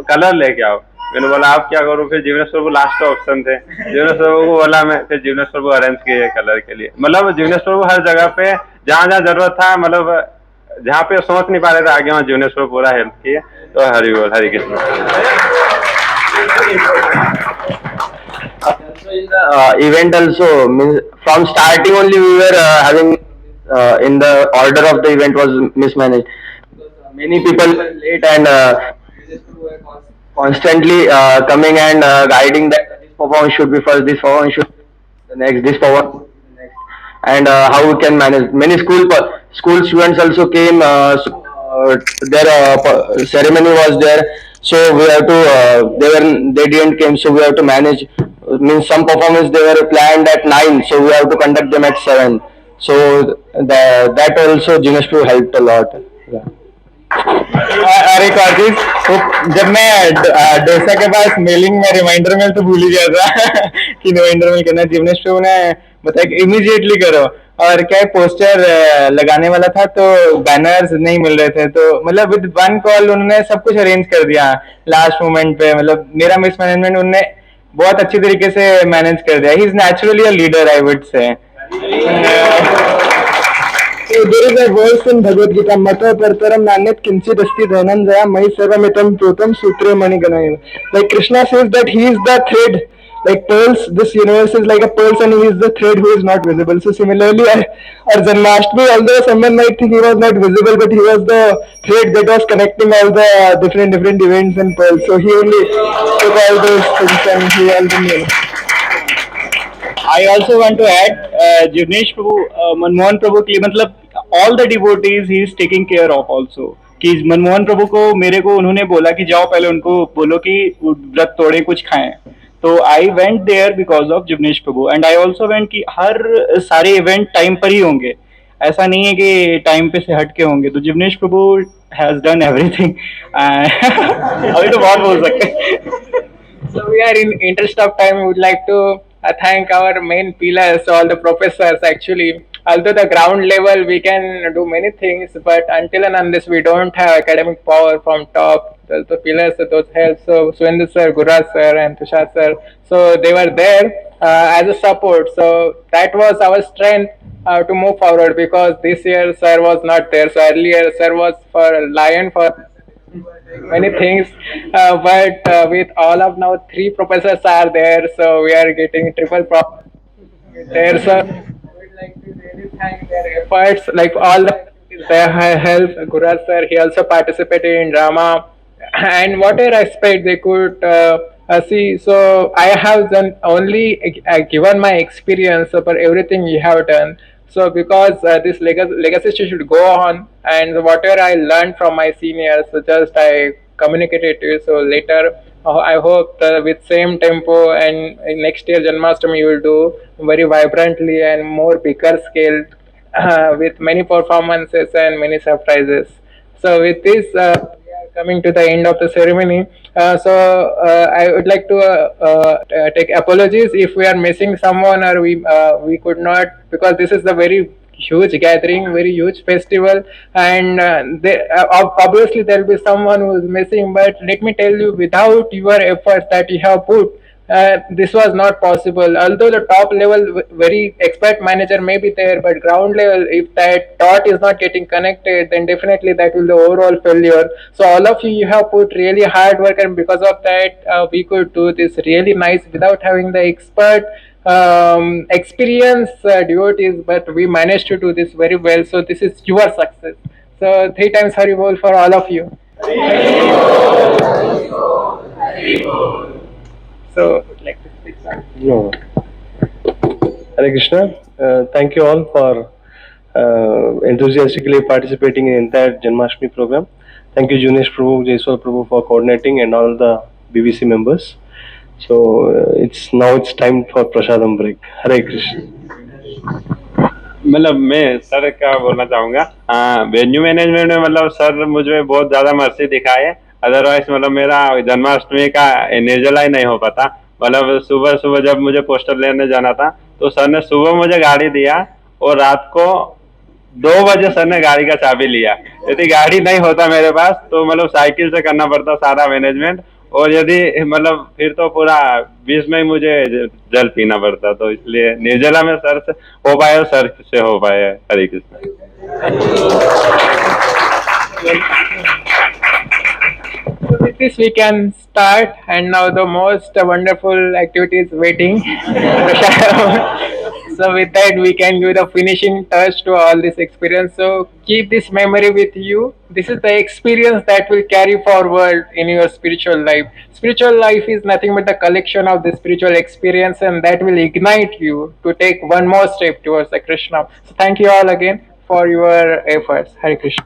Speaker 11: कलर लेके आओ। मैंने बोला आप क्या करूँ, फिर जीवनेश प्रभु लास्ट ऑप्शन थे। जीवनेश प्रभु को बोला मैं, फिर जीवनेश प्रभु अरेंज किए कलर के लिए। मतलब जीवनेश प्रभु हर जगह पे जहाँ जहाँ जरूरत था, मतलब जहाँ पे सोच नहीं पा रहे थे आगे, वहाँ जीवनेश प्रभु पूरा हेल्प किए। तो हरि बोल, हरे Krishna.
Speaker 22: Event also from starting only we were having in the order of the event was mismanaged. Many people were late and constantly coming and guiding that this performance should be first, this performance should be the next, this performance next, and how we can manage. Many school students also came. Their ceremony was there, so we have to they didn't came, so we have to manage. Means some performance they were planned at 9, so we have to conduct them at 7. So that also Jinesh Prabhu helped a lot. Yeah.
Speaker 10: और एक और चीज, तो जब मैं डोसा के पास mailing में reminder mail तो भूल ही गया था कि रिमाइंडर मेल करना। जीवनेश प्रभु ने बताया कि इमीडिएटली करो, और क्या है पोस्टर लगाने वाला था तो बैनर्स नहीं मिल रहे थे, तो मतलब विद वन कॉल उन्होंने सब कुछ अरेंज कर दिया लास्ट मोमेंट पे। मतलब मेरा मिसमैनेजमेंट उन्होंने बहुत अच्छी तरीके से मैनेज कर दिया। He is naturally a leader, I would say.
Speaker 22: There is a verse in Bhagavad Gita, Mata Partaram Nanyat Kinchit Asti Dhananjaya Mai Sarvamitam Protam Sutre Mani Ganayana. Like Krishna says that he is the thread, like pearls, this universe is like a pearl and he is the thread who is not visible. So similarly, our Janmashtami, although someone might think he was not visible, but he was the thread that was connecting all the different events and pearls. So he only took all those things and he only.
Speaker 10: I also want to add, Jivnesh Prabhu, Manmohan Prabhu के लिए मतलब all the devotees he is taking care of also. कि मनमोहन प्रभु को मेरे को उन्होंने बोला कि जाओ पहले उनको बोलो कि व्रत तोड़े कुछ खाएं. तो I went there because of Jivnesh Prabhu and I also went कि हर सारे इवेंट टाइम पर ही होंगे, ऐसा नहीं है कि टाइम पे से हट के होंगे. तो जिवनेश प्रभु हैज डन एवरीथिंग. अभी तो बहुत बोल सकते हैं.
Speaker 1: So we are in interest of time. We would like to thank our main pillars, all the professors. Actually, although the ground level we can do many things, but until and unless we don't have academic power from top, the pillars, those help. So Suendra sir, Guraj sir, and Tushar sir. So they were there as a support. So that was our strength to move forward, because this year sir was not there. So earlier sir was for Lion for many things, but with all of now 3 professors are there, so we are getting triple there. So we'd like to really thank their efforts, like all the their help. Guraj sir, he also participated in drama, and whatever aspect they could see. So I have done only given my experience for everything you have done. So because this legacy should go on, and whatever I learned from my seniors, so just I communicated to you. So later, I hope with same tempo, and in next year Janmashtami you will do very vibrantly and more bigger scale, with many performances and many surprises. So with this, we are coming to the end of the ceremony. I would like to take apologies if we are missing someone, or we could not, because this is a very huge gathering, very huge festival, and obviously there will be someone who is missing. But let me tell you, without your efforts that you have put, this was not possible. Although the top level, very expert manager may be there, but ground level, if that dot is not getting connected, then definitely that will be the overall failure. So all of you, you have put really hard work, and because of that, we could do this really nice without having the expert experience devotees, but we managed to do this very well. So this is your success. So 3 times Hari Bol for all of you. So, like this.
Speaker 19: No. Hare Krishna. Thank you all for enthusiastically participating in the entire Janmashtami program. Thank you, Junesh Prabhu, Jaiswal Prabhu, for coordinating, and all the BBC members. So it's time for Prasadam break. Hare Krishna.
Speaker 11: मतलब मैं sir का बोलना चाहूँगा, venue management में मतलब sir मुझे बहुत ज़्यादा मर्सी दिखाए. अदरवाइज मतलब मेरा जन्माष्टमी का निर्जला ही नहीं हो पाता. मतलब सुबह सुबह जब मुझे पोस्टर लेने जाना था, तो सर ने सुबह मुझे गाड़ी दिया, और रात को 2 बजे सर ने गाड़ी का चाबी लिया. यदि गाड़ी नहीं होता मेरे पास, तो मतलब साइकिल से करना पड़ता सारा मैनेजमेंट, और यदि मतलब फिर तो पूरा 20 में ही मुझे जल पीना पड़ता. तो इसलिए निर्जला में सर से हो पाया, और सर से हो पाया. हरे Krishna.
Speaker 1: So with this we can start, and now the most wonderful activity is waiting. So with that we can give the finishing touch to all this experience. So keep this memory with you. This is the experience that will carry forward in your spiritual life. Spiritual life is nothing but the collection of the spiritual experience, and that will ignite you to take one more step towards the Krishna. So thank you all again for your efforts. Hare Krishna.